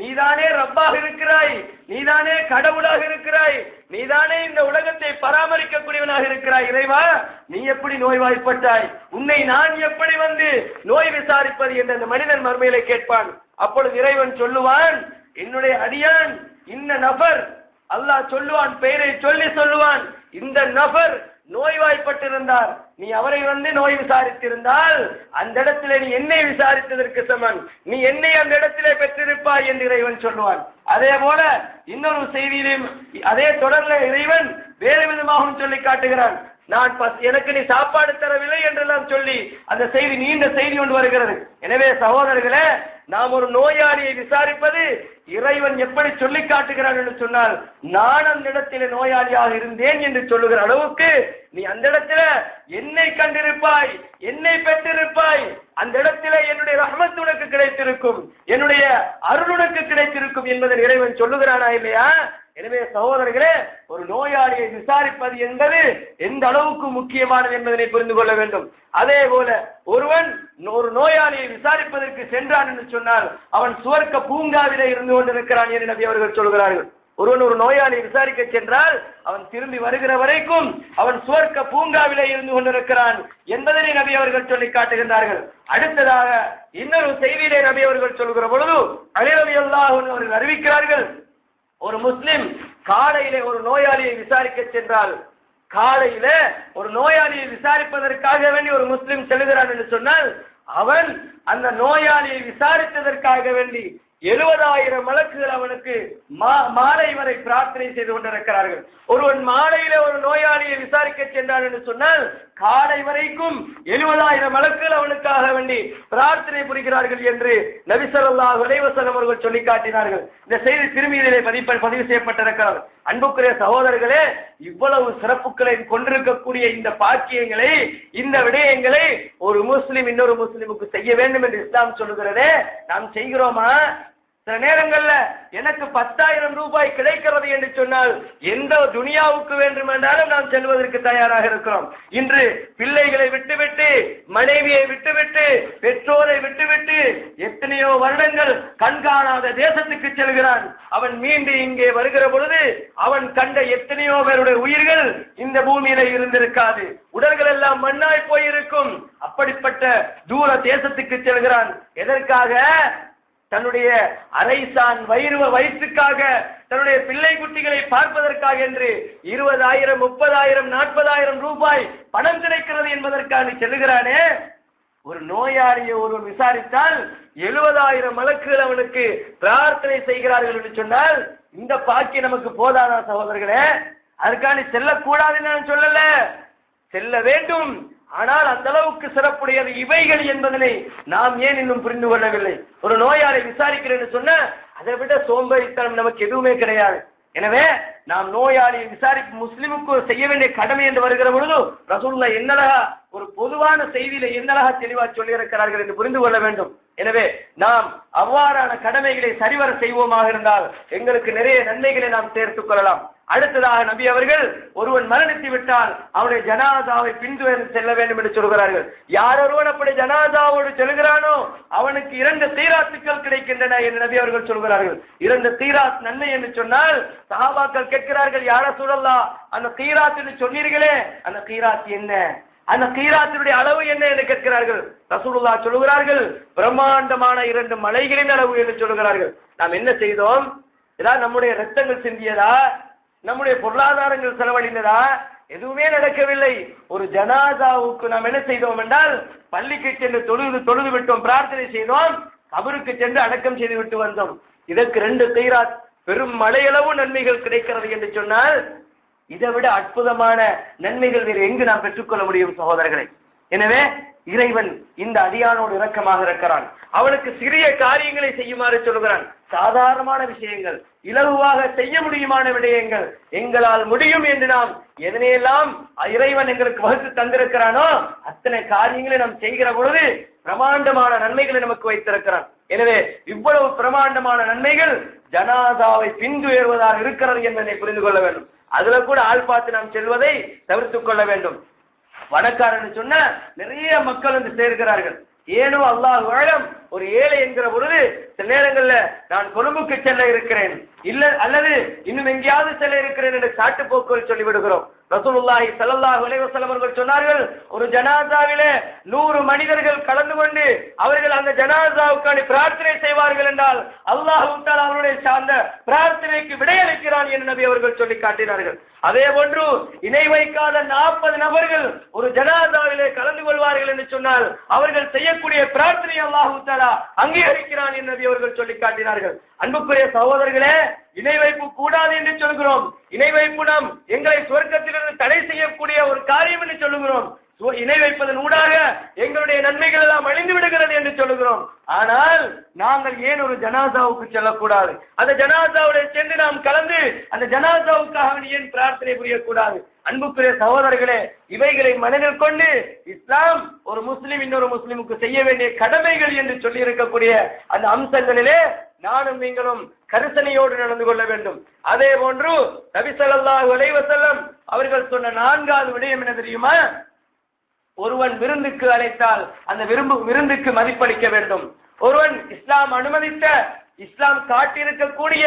நீதானே ரப்பாக இருக்கிறாய், நீதானே கடவுளாக இருக்கிறாய், நீதானே இந்த உலகத்தை பராமரிக்கக்கூடியவனாக இருக்கிறாய், இறைவா நீ எப்படி நோய்வாய்ப்பட்டாய், உன்னை நான் எப்படி வந்து நோய் விசாரிப்பது என்று அந்த மனிதன் மறுமையிலே கேட்பான். அப்பொழுது இறைவன் சொல்லுவான், என்னுடைய அடியான் இந்த நபர், அல்லாஹ் சொல்லுவான், பெயரை சொல்லி சொல்லுவான், இந்த நபர் நோய்வாய்ப்பட்டிருந்தார், நீ அவரை வந்து நோய் விசாரித்திருந்தால் அந்த இடத்திலே நீ என்னை விசாரித்ததற்கு சமன், நீ என்னை அந்த இடத்திலே பெற்றிருப்பாய் என்று இறைவன் சொல்லுவான். அதே போல இன்னொரு செய்தியிலும் அதே தொடர்ல இறைவன் வேறு விதமாகவும் சொல்லி காட்டுகிறான், நான் எனக்கு நீ சாப்பாடு தரவில்லை என்றெல்லாம் சொல்லி அந்த செய்தி நீண்ட செய்தி கொண்டு வருகிறது. எனவே சகோதரர்களே, நாம் ஒரு நோயாளியை விசாரிப்பது இறைவன் எப்படி சொல்லி காட்டுகிறான் என்று சொன்னால், நான் அந்த இடத்திலே நோயாளியாக இருந்தேன் என்று சொல்லுகிற அளவுக்கு நீ அந்த இடத்துல என்னை கண்டிருப்பாய், என்னை பெற்றிருப்பாய், அந்த இடத்திலே என்னுடைய ரஹ்மத் உனக்கு கிடைத்திருக்கும், என்னுடைய அருள் உனக்கு கிடைத்திருக்கும் என்பதை இறைவன் சொல்லுகிறானா இல்லையா? எனவே சகோதரர்களே, ஒரு நோயாளியை விசாரிப்பது என்பது எந்த அளவுக்கு முக்கியமானது என்பதனை புரிந்து கொள்ள வேண்டும். அதே போல ஒருவன் ஒரு நோயாளியை விசாரிப்பதற்கு சென்றான் என்று சொன்னால் அவன் சுவர்க்க பூங்காவிலே இருந்து கொண்டிருக்கிறான் என்று நபி அவர்கள் சொல்கிறார்கள். ஒருவன் ஒரு நோயாளியை விசாரிக்க சென்றால் அவன் திரும்பி வருகிற வரைக்கும் அவன் சுவர்க்க பூங்காவிலே இருந்து கொண்டிருக்கிறான் என்பதனை நபி அவர்கள் சொல்லி காட்டுகின்றார்கள். அடுத்ததாக இன்னொரு செய்தியிலே நபி அவர்கள் சொல்கிற பொழுது அலி ரலியல்லாஹு அன்ஹு அவர்கள் அறிவிக்கிறார்கள், ஒரு முஸ்லிம் காலையிலே ஒரு நோயாளியை விசாரிக்க சென்றால், காலையில ஒரு நோயாளியை விசாரிப்பதற்காக வேண்டி ஒரு முஸ்லிம் செல்கிறான் என்று சொன்னால் அவன் அந்த நோயாளியை விசாரித்ததற்காக வேண்டி 70,000 மலக்குகள் அவனுக்கு மாலை வரை பிரார்த்தனை செய்து கொண்டிருக்கிறார்கள். ஒருவன் மாலையில ஒரு நோயாளியை விசாரிக்க சென்றான் என்று சொன்னால் காலை வரைக்கும் 70,000 மலக்குகள் அவனுக்காக வேண்டி பிரார்த்தனை புரிகிறார்கள் என்று நபி ஸல்லல்லாஹு அலைஹி வஸல்லம் அவர்கள் சொல்லி காட்டினார்கள். இந்த செய்தி திருமீதியிலே பதிவு செய்யப்பட்டிருக்கிறது. அன்புக்குரிய சகோதரர்களே, இவ்வளவு சிறப்புகளை கொண்டிருக்கக்கூடிய இந்த பாக்கியங்களை, இந்த விடயங்களை ஒரு முஸ்லிம் இன்னொரு முஸ்லிமுக்கு செய்ய வேண்டும் என்று இஸ்லாம் சொல்லுகிறதே, நாம் செய்கிறோமா? சில நேரங்கள்ல எனக்கு 10,000 ரூபாய் கிடைக்கிறது என்று சொன்னால் எந்த துனியாவுக்கு வேண்டுமென்றாலும் நாம் செல்வதற்கு தயாராக இருக்கிறோம். இன்று பிள்ளைகளை விட்டுவிட்டு, மனைவியை விட்டுவிட்டு, பெற்றோரை விட்டுவிட்டு எத்தனையோ வருடங்கள் கண்காணாத தேசத்துக்கு செல்கிறான். அவன் மீண்டு இங்கே வருகிற பொழுது அவன் கண்ட எத்தனையோ பேருடைய உயிர்கள் இந்த பூமியில இருந்திருக்காது, உடல்கள் எல்லாம் மண்ணாய் போயிருக்கும். அப்படிப்பட்ட தூர தேசத்துக்கு செல்கிறான். எதற்காக? தன்னுடைய அரைசான் வயிற்றுக்காக, தன்னுடைய பிள்ளை குட்டிகளை பார்ப்பதற்காக என்று 20,000, 30,000, 40,000 ரூபாய் பணம் கிடைக்கிறது என்பதற்காக செல்லுகிறானே. ஒரு நோயாளியை ஒருவன் விசாரித்தால் 70,000 மலக்குகள் அவனுக்கு பிரார்த்தனை செய்கிறார்கள் என்று சொன்னால் இந்த பாக்கி நமக்கு போதாதா சகோதரர்களே? அதற்கான செல்லக்கூடாதுன்னு நான் சொல்லல, செல்ல வேண்டும். ஆனால் அந்த அளவுக்கு சிறப்புடையது இவைகள் என்பதனை நாம் ஏன் இன்னும் புரிந்து கொள்ளவில்லை? ஒரு நோயாளி விசாரிக்கிறேன்னு சொன்ன அதை விட சோம்பேறித்தனம் நமக்கு எதுவுமே கிடையாது. எனவே நாம் நோயாளியை விசாரிப்பு முஸ்லிமுக்கு செய்ய வேண்டிய கடமை என்று வருகிற பொழுது ரசூலுல்லாஹ் என்னலகா ஒரு பொதுவான செய்தியில என்னலகா தெளிவா சொல்லி இருக்கிறார்கள் என்று புரிந்து கொள்ள வேண்டும். எனவே நாம் அவ்வாறான கடமைகளை சரிவர செய்வோமாக இருந்தால் எங்களுக்கு நிறைய நன்மைகளை நாம் சேர்த்துக் கொள்ளலாம். அடுத்ததாக நபி அவர்கள் ஒருவன் மரணித்து விட்டால் அவனுடைய ஜனாதாவை பின்தொடர்ந்து செல்ல வேண்டும் என்று சொல்கிறார்கள். யார் ஒருவன் அப்படி ஜனாதாவோடு செல்கிறானோ அவனுக்கு 2 தீராத்துக்கள் கிடைக்கின்றன என்று நபி அவர்கள் சொல்கிறார்கள். 2 தீராத் நன்மை என்று சொன்னால் சஹாபாக்கள் கேட்கிறார்கள், யார ரசூலல்லாஹ் அந்த தீராத் என்று சொன்னீர்களே, அந்த தீராத் என்ன? அந்த கீராத்தினுடைய அளவு என்ன என்று கேட்கிறார்கள். ரசூலுல்லாஹ் சொல்லுகிறார்கள், பிரம்மாண்டமான 2 மலைகளின் அளவு என்று சொல்லுகிறார்கள். நாம் என்ன செய்தோம்? ஏதாவது நம்முடைய ரத்தங்கள் சிந்தியதா? நம்முடைய பொருளாதாரங்கள் செலவழிந்ததா? எதுவுமே நடக்கவில்லை. ஒரு ஜனாசாவுக்கு நாம் என்ன செய்தோம் என்றால், பள்ளிக்கு சென்று தொழுது விட்டோம், பிரார்த்தனை செய்தோம், கபருக்கு சென்று அடக்கம் செய்து விட்டு வந்தோம். இதற்கு 2 கைராத் பெரும் மலையளவு நன்மைகள் கிடைக்கிறது என்று சொன்னால், இதை விட அற்புதமான நன்மைகள் வேறு எங்கு நாம் பெற்றுக்கொள்ள முடியும் சகோதரர்களை? எனவே இறைவன் இந்த அடியானோடு இரக்கமாக இருக்கிறான். அவனுக்கு சிறிய காரியங்களை செய்யுமாறு சொல்கிறான். சாதாரணமான விஷயங்கள், இலகுவாக செய்ய முடியுமான விடயங்கள், எங்களால் முடியும் என்று நாம் எதனையெல்லாம் இறைவன் எங்களுக்கு வகுத்து தந்திருக்கிறானோ அத்தனை காரியங்களை நாம் செய்கிற பொழுது பிரமாண்டமான நன்மைகளை நமக்கு வைத்திருக்கிறான். எனவே இவ்வளவு பிரமாண்டமான நன்மைகள் ஜனாதாவை பின்துயர்வதாக இருக்கிறது என்பதை புரிந்து கொள்ள வேண்டும். அதுல கூட ஆள் பார்த்து நாம் செல்வதை தவிர்த்துக் கொள்ள வேண்டும். வணக்காரன்னு சொன்ன நிறைய மக்கள் வந்து சேர்க்கிறார்கள். ஏனோ அல்லாஹ் ஆலம், ஒரு ஏழை என்கிற பொழுது சில நேரங்கள்ல நான் கொழும்புக்கு செல்ல இருக்கிறேன், இல்ல அல்லது இன்னும் எங்கேயாவது செல்ல இருக்கிறேன் என்று சாட்டு போக்குகள் சொல்லிவிடுகிறோம். ரசூலுல்லாஹி ஸல்லல்லாஹு அலைஹி வஸல்லம் அவர்கள் சொன்னார்கள், ஒரு ஜனாசாவிலே 100 மனிதர்கள் கலந்து கொண்டு அவர்கள் அந்த ஜனாசாவுக்கான பிரார்த்தனை செய்வார்கள் என்றால் அல்லாஹ் தஆலா அவருடைய சார்ந்த பிரார்த்தனைக்கு விடையளிக்கிறான் என்று நபி அவர்கள் சொல்லி காட்டினார்கள். அதே போன்று இணை வைக்காத 40 நபர்கள் ஒரு ஜனாசாவிலே கலந்து கொள்வார்கள் என்று சொன்னால் அவர்கள் செய்யக்கூடிய பிரார்த்தனை அல்லாஹ் தஆலா அங்கீகரிக்கிறான் என்று நபி அவர்கள் சொல்லி காட்டினார்கள். அன்புக்குரிய சகோதரர்களே, இணை வைப்பு கூடாது என்று சொல்கிறோம். இணை வைப்பு நாம் எங்களை சுவர்க்கத்திலிருந்து தடை செய்யக்கூடிய ஒரு காரியம் என்று சொல்லுகிறோம். இணை வைப்பதன் ஊடாக எங்களுடைய நன்மைகள் எல்லாம் அழிந்து விடுகிறது என்று சொல்லுகிறோம். ஆனால் நாங்கள் ஏன் ஒரு ஜனாசாவுக்கு செல்லக்கூடாது? அந்த ஜனாசாவுடைய சென்று நாம் கலந்து அந்த ஜனாசாவுக்காக ஏன் பிரார்த்தனை புரியக்கூடாது? அன்புக்குரிய சகோதரர்களே, இவைகளை மனதில் கொண்டு இஸ்லாம் ஒரு முஸ்லிம் இன்னொரு முஸ்லிமுக்கு செய்ய வேண்டிய கடமைகள் என்று சொல்லி இருக்கக்கூடிய அந்த அம்சங்களிலே நானும் நீங்களும் கரிசனையோடு நடந்து கொள்ள வேண்டும். அதே போன்று நபி ஸல்லல்லாஹு அலைஹி வஸல்லம் அவர்கள் சொன்ன 4வது விடயம் என்ன தெரியுமா? ஒருவன் விருந்துக்கு அழைத்தால் அந்த விருந்துக்கு மதிப்பளிக்க வேண்டும். ஒருவன் இஸ்லாம் அனுமதித்த, இஸ்லாம் காட்டியிருக்கக்கூடிய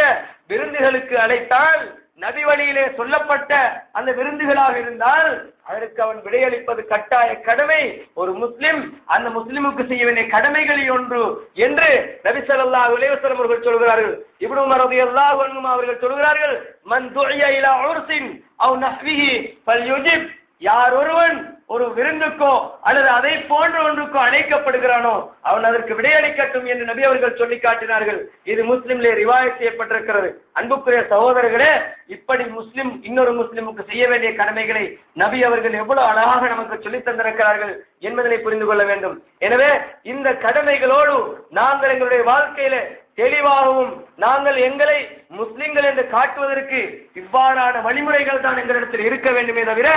விருந்துகளுக்கு அழைத்தால், நபி வழியிலே சொல்லப்பட்ட அந்த விருந்துகளாக இருந்தால் அதற்கு அவன் விடையளிப்பது கட்டாய கடமை. ஒரு முஸ்லிம் அந்த முஸ்லிமுக்கு செய்ய வேண்டிய கடமைகளில் ஒன்று என்று நபி ஸல்லல்லாஹு அலைஹி வஸல்லம் அவர்கள் சொல்கிறார்கள். இப்னு உமர் ரலியல்லாஹு அன்ஹு அவர்கள் சொல்கிறார்கள், மன் துஇய இலா உர்ஸின் அவ் நஹ்விஹி ஃபல்யுஜிப். யார் ஒருவன் ஒரு விருந்துக்கோ அல்லது அதை போன்ற ஒன்றுக்கோ அழைக்கப்படுகிறானோ அவன் அதற்கு விடையளிக்கட்டும் என்று நபி அவர்கள் சொல்லி காட்டினார்கள். இது முஸ்லிம்லே ரிவாயத் செய்யப்பட்டிருக்கிறது. அன்புக்குரிய சகோதரர்களே, இப்படி முஸ்லிம் இன்னொரு முஸ்லிமுக்கு செய்ய வேண்டிய கடமைகளை நபி அவர்கள் எவ்வளவு அழகாக நமக்கு சொல்லி தந்திருக்கிறார்கள் என்பதனை புரிந்து கொள்ள வேண்டும். எனவே இந்த கடமைகளோடு நாங்கள் எங்களுடைய வாழ்க்கையில தெளிவாகவும் நாங்கள் எங்களை முஸ்லிம்கள் என்று காட்டுவதற்கு இவ்வாறான வழிமுறைகள் தான் எங்களிடத்தில் இருக்க வேண்டுமே தவிர,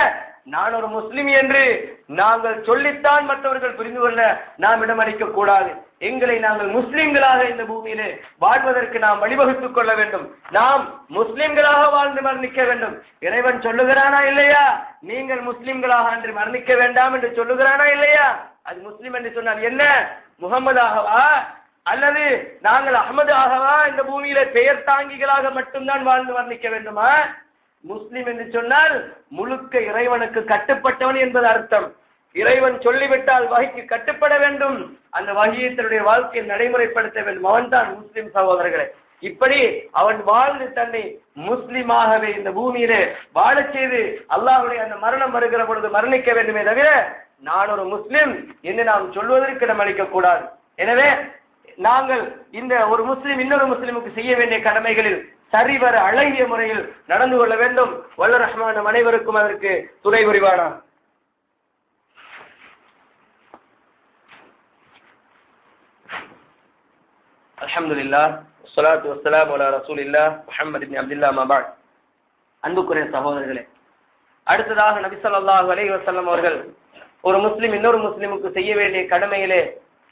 நான் ஒரு முஸ்லிம் என்று நாங்கள் சொல்லித்தான் மற்றவர்கள் புரிந்து கொள்ள நாம் இடமளிக்க கூடாது. எங்களை நாங்கள் முஸ்லிம்களாக இந்த பூமியிலே வாழ்வதற்கு நாம் வழிவகுத்துக் கொள்ள வேண்டும். நாம் முஸ்லிம்களாக வாழ்ந்து மரணிக்க வேண்டும். இறைவன் சொல்லுகிறானா இல்லையா? நீங்கள் முஸ்லிம்களாக அன்று மரணிக்க வேண்டாம் என்று சொல்லுகிறானா இல்லையா? அது முஸ்லிம் என்று சொன்னால் என்ன? முகமதாகவா அல்லது நாங்கள் அஹ்மது ஆகவா இந்த பூமியில பெயர் தாங்கிகளாக மட்டும்தான் வாழ்ந்து மரணிக்க வேண்டுமா? முஸ்லிம் என்று சொன்னால் முழுக்க இறைவனுக்கு கட்டுப்பட்டவன் என்பது அர்த்தம். இறைவன் சொல்லிவிட்டால் வகைக்கு கட்டுப்பட வேண்டும். அந்த வகையை தன்னுடைய வாழ்க்கையை நடைமுறைப்படுத்த வேண்டும். அவன் தான் முஸ்லிம் சகோதரர்களே. இப்படி அவன் வாழ்ந்து தன்னை முஸ்லிமாகவே இந்த பூமியிலே வாழச் செய்து அல்லாஹ்வுடைய அந்த மரணம் வருகிற பொழுது மரணிக்க வேண்டுமே தவிர நான் ஒரு முஸ்லிம் என்று நாம் சொல்வதற்கு இடம் அளிக்க கூடாது. எனவே நாங்கள் இந்த ஒரு முஸ்லிம் இன்னொரு முஸ்லிமுக்கு செய்ய வேண்டிய கடமைகளில் சரிவர அழகிய முறையில் நடந்து கொள்ள வேண்டும். வல்ல ரஹ்மான் அனைவருக்கும் அதற்கு துணை புரிவானார். அல்ஹம்துலில்லாஹ் வஸ்ஸலாத்து வஸ்ஸலாமு அலா ரசூலில்லாஹ் முஹம்மது இப்னு அப்துல்லாஹ் மா பஅத். அன்புக்குரிய சகோதரர்களே, அடுத்ததாக நபி ஸல்லல்லாஹு அலைஹி வஸல்லம் அவர்கள் ஒரு முஸ்லிம் இன்னொரு முஸ்லிமுக்கு செய்ய வேண்டிய கடமையிலே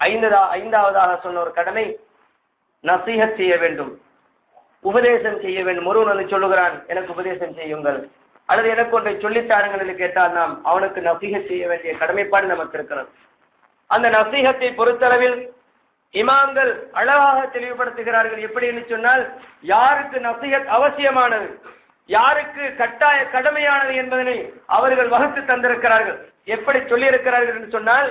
ஐந்தாவதாக சொன்ன ஒரு கடமை நசீஹத் செய்ய வேண்டும், உபதேசம் செய்ய வேண்டும். ஒருவன் வந்து சொல்லுகிறான், எனக்கு உபதேசம் செய்யுங்கள் அல்லது எனக்கு ஒன்றை சொல்லித்தாருங்கள் என்று கேட்டால் நாம் அவனுக்கு நசீஹத் செய்ய வேண்டிய கடமைப்பாடு நமக்கு இருக்கிறது. அந்த நசீஹத்தை பொறுத்தளவில் இமாம்கள் அழகாக தெளிவுபடுத்துகிறார்கள். எப்படி என்று சொன்னால், யாருக்கு நசீஹத் அவசியமானது, யாருக்கு கட்டாய கடமையானது என்பதனை அவர்கள் வகுத்து தந்திருக்கிறார்கள். எப்படி சொல்லி இருக்கிறார்கள் என்று சொன்னால்,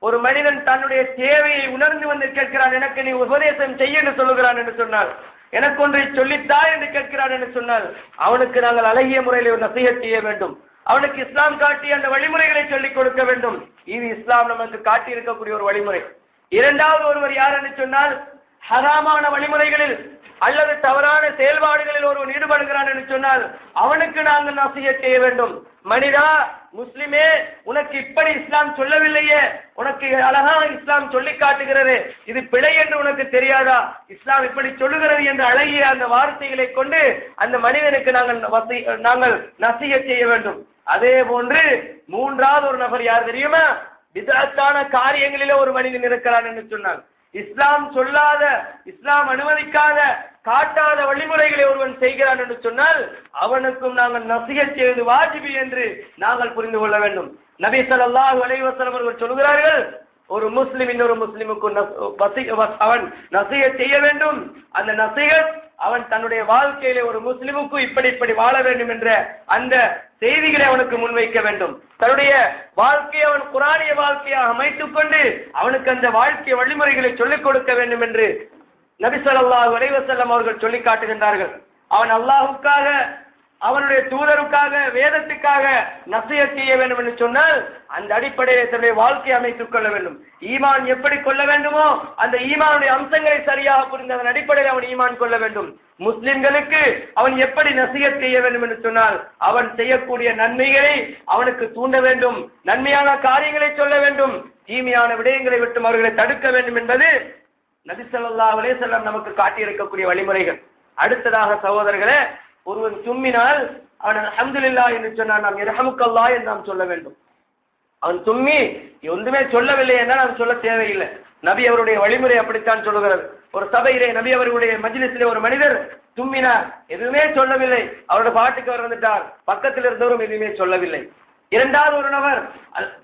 ஒரு மனிதன் தன்னுடைய தேவையை உணர்ந்து வந்து கேட்கிறான், எனக்கு நீ உபதேசம் செய்ய என்று சொல்லுகிறான் என்று சொன்னால், எனக்கு ஒன்றை சொல்லித்தா என்று கேட்கிறான் என்று சொன்னால், அவனுக்கு நாங்கள் அழகிய முறையில் ஒரு நசீஹத் செய்ய வேண்டும். அவனுக்கு இஸ்லாம் காட்டிய அந்த வழிமுறைகளை சொல்லிக் கொடுக்க வேண்டும். இது இஸ்லாம் நமக்கு காட்டி இருக்கக்கூடிய ஒரு வழிமுறை. இரண்டாவது ஒருவர் யார் என்று சொன்னால், ஹராமான வழிமுறைகளில் அல்லது தவறான செயல்பாடுகளில் ஒருவன் ஈடுபடுகிறான் என்று சொன்னால் அவனுக்கு நாங்கள் நசீஹத் செய்ய வேண்டும். மனிதா, முஸ்லிமே, உனக்கு இப்படி இஸ்லாம் சொல்லவில்லையே, உனக்கு அழகாக இஸ்லாம் சொல்லி காட்டுகிறது, இது பிழை என்று உனக்கு தெரியாதா, இஸ்லாம் இப்படி சொல்லுகிறது என்ற அழகிய அந்த வார்த்தைகளை கொண்டு அந்த மனிதனுக்கு நாங்கள் நசீஹத் செய்ய வேண்டும். அதே போன்று மூன்றாவது ஒரு நபர் யார் தெரியுமா? பிதஅத்தான காரியங்களிலே ஒரு மனிதன் இருக்கிறான் என்று சொன்னான், இஸ்லாம் சொல்லாத, இஸ்லாம் அனுமதிக்காத, காட்டாத வழிமுறைகளை ஒருவன் செய்கிறான் என்று சொன்னால் அவனுக்கும் நாங்கள் நசீஹத் செய்வது வாஜிபி என்று நாங்கள் புரிந்து கொள்ள வேண்டும். நபி ஸல்லல்லாஹு அலைஹி வஸல்லம் அவர்கள் சொல்கிறார்கள், ஒரு முஸ்லிம் இன்னொரு முஸ்லிமுக்கு அவன் நசீஹத் செய்ய வேண்டும். அந்த நசீஹத் அவன் தன்னுடைய வாழ்க்கையிலே ஒரு முஸ்லிமுக்கு இப்படி வாழ வேண்டும் என்ற அந்த செய்திகளை அவனுக்கு முன்வைக்க வேண்டும். தன்னுடைய வாழ்க்கையை அவன் குர்ஆனிய வாழ்க்கையாக அமைத்துக் கொண்டு அவனுக்கு அந்த வாழ்க்கை வழிமுறைகளை சொல்லிக் கொடுக்க வேண்டும் என்று நபி ஸல்லல்லாஹு அலைஹி வஸல்லம் அவர்கள் சொல்லி காட்டுகின்றார்கள். அவன் அல்லாஹ்வுக்காக, அவனுடைய தூதருக்காக, வேதத்துக்காக நசீஹத் செய்ய வேண்டும் என்று சொன்னால் அந்த அடிப்படையில் தன்னுடைய வாழ்க்கையை அமைத்துக் கொள்ள வேண்டும். ஈமான் எப்படி கொள்ள வேண்டுமோ அந்த ஈமானுடைய அம்சங்களை சரியாக புரிந்து அதன் அடிப்படையில் அவன் ஈமான் கொள்ள வேண்டும். முஸ்லிம்களுக்கு அவன் எப்படி நசீஹத் செய்ய வேண்டும் என்று சொன்னால் அவன் செய்யக்கூடிய நன்மைகளை அவனுக்கு தூண்ட வேண்டும், நன்மையான காரியங்களை சொல்ல வேண்டும், தீமையான விடயங்களை விட்டு அவர்களை தடுக்க வேண்டும் என்பது நபி ஸல்லல்லாஹு அலைஹி வஸல்லம் நமக்கு காட்டியிருக்கக்கூடிய வழிமுறைகள். அடுத்ததாக சகோதரர்களே, ஒருவன் தும்மினால் அவன் அல்ஹம்துலில்லாஹ் என்று சொன்னால் நாம் யர்ஹமுக்கல்லாஹ் என்று நாம் சொல்ல வேண்டும். அவன் தும்மி ஒன்றுமே சொல்லவில்லை என்றால் நாம் சொல்ல தேவையில்லை. நபி அவருடைய வழிமுறை அப்படித்தான் சொல்லுகிறது. ஒரு சபையிலே நபி அவர்களுடைய மஜ்லிஸிலே ஒரு மனிதர் தும்மினார், எதுவுமே சொல்லவில்லை, அவருடைய பாட்டுக்கு அவர் வந்துட்டார், பக்கத்தில் இருந்தவரும் எதுவுமே சொல்லவில்லை. இரண்டாவது ஒரு நபர்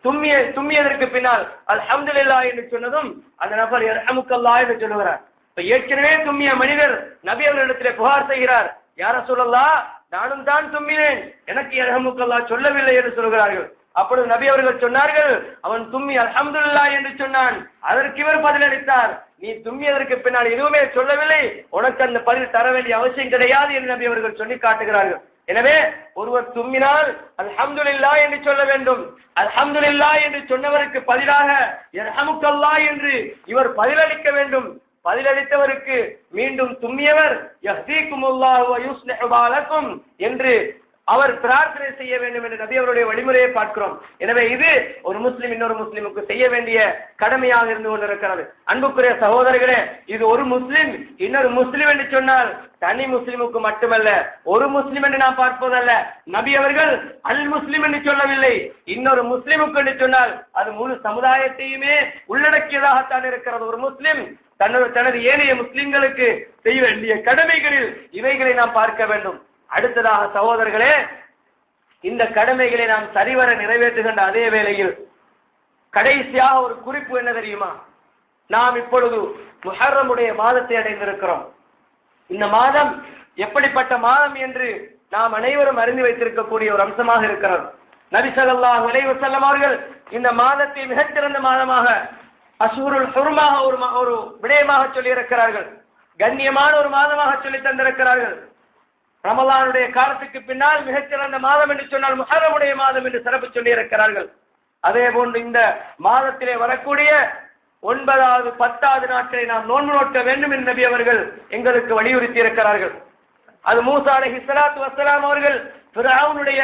தும்மியதற்கு பின்னால் அல்ஹம்துலில்லாஹ் என்று சொன்னதும் அந்த நபர் யர்ஹமுக்கல்லாஹ் என்று சொல்லுகிறார். ஏற்கனவே தும்மிய மனிதர் நபி அவர்களிடத்திலே புகார் செய்கிறார், யா ரசூலல்லாஹ், நானும் தான் தும்மினேன், எனக்கு யர்ஹமுக்கல்லாஹ் சொல்லவில்லை என்று சொல்கிறார்கள். அப்பொழுது நபி அவர்கள் சொன்னார்கள், அவன் தும்மி அல்ஹம்துலில்லாஹ் என்று சொன்னான். அதற்கு இவர் பதிலளித்தார், நீ தும்மியதற்கு பின்னால் எதுவுமே சொல்லவில்லை, உனக்கு அந்த பதில் தர வேண்டிய அவசியம் கிடையாது என்று நபி அவர்கள் சொல்லி காட்டுகிறார்கள். எனவே ஒருவர் தும்மினால் அல்ஹம்துலில்லாஹ் என்று சொல்ல வேண்டும். அல்ஹம்துலில்லாஹ் என்று சொன்னவருக்கு பதிலாக யர்ஹமுக்கல்லாஹ் என்று இவர் பதிலளிக்க வேண்டும். பதிலளித்தவருக்கு மீண்டும் தும்மியவர் யஹ்தீகுமுல்லாஹு வ யுஸ்லிஹு பாலக்கும் என்று அவர் பிரார்த்தனை செய்ய வேண்டும் என்று நபி அவருடைய வழிமுறையை பார்க்கிறோம். எனவே இது ஒரு முஸ்லிம் இன்னொரு முஸ்லிமுக்கு செய்ய வேண்டிய கடமையாக இருந்து கொண்டிருக்கிறது. அன்புக்குரிய சகோதரர்களே, இது ஒரு முஸ்லிம் இன்னொரு முஸ்லிம் என்று சொன்னால் தனி முஸ்லிமுக்கு மட்டுமல்ல, ஒரு முஸ்லிம் என்று நாம் பார்ப்பதல்ல. நபி அவர்கள் அல் முஸ்லிம் என்று சொல்லவில்லை, இன்னொரு முஸ்லிமுக்கு என்று சொன்னால் அது முழு சமுதாயத்தையுமே உள்ளடக்கியதாகத்தான் இருக்கிறது. ஒரு முஸ்லிம் தனது ஏனைய முஸ்லிம்களுக்கு செய்ய வேண்டிய கடமைகளில் இவைகளை நாம் பார்க்க வேண்டும். அடுத்ததாக சகோதரர்களே, இந்த கடமைகளை நாம் சரிவர நிறைவேற்றுகின்ற அதே வேளையில் கடைசியாக ஒரு குறிப்பு என்ன தெரியுமா? நாம் இப்பொழுது முஹர்ரமுடைய மாதத்தை அடைந்திருக்கிறோம். இந்த மாதம் எப்படிப்பட்ட மாதம் என்று நாம் அனைவரும் அறிந்து வைத்திருக்கக்கூடிய ஒரு அம்சமாக இருக்கிறது. நபி ஸல்லல்லாஹு அலைஹி வஸல்லம் அவர்கள் இந்த மாதத்தை மிகச்சிறந்த மாதமாக அஷ்ஹுருல் ஹுர்மாக ஒரு விடயமாக சொல்லி இருக்கிறார்கள். கண்ணியமான ஒரு மாதமாக சொல்லி தந்திருக்கிறார்கள். ரமலானுடைய காலத்துக்கு பின்னால் மிகச்சிறந்த மாதம் என்று சொன்னால் முஹர்ரமுடைய மாதம் என்று சிறப்பு சொல்லி இருக்கிறார்கள். அதே போன்று இந்த மாதத்திலே வரக்கூடிய 9வது 10வது நாட்களை நாம் நோன்பு நோக்க வேண்டும் என்று நபி அவர்கள் எங்களுக்கு வலியுறுத்தி இருக்கிறார்கள். அது மூசா அலைஹிஸ்ஸலாத்து வஸ்ஸலாம் அவர்கள் ஃபிரௌனுடைய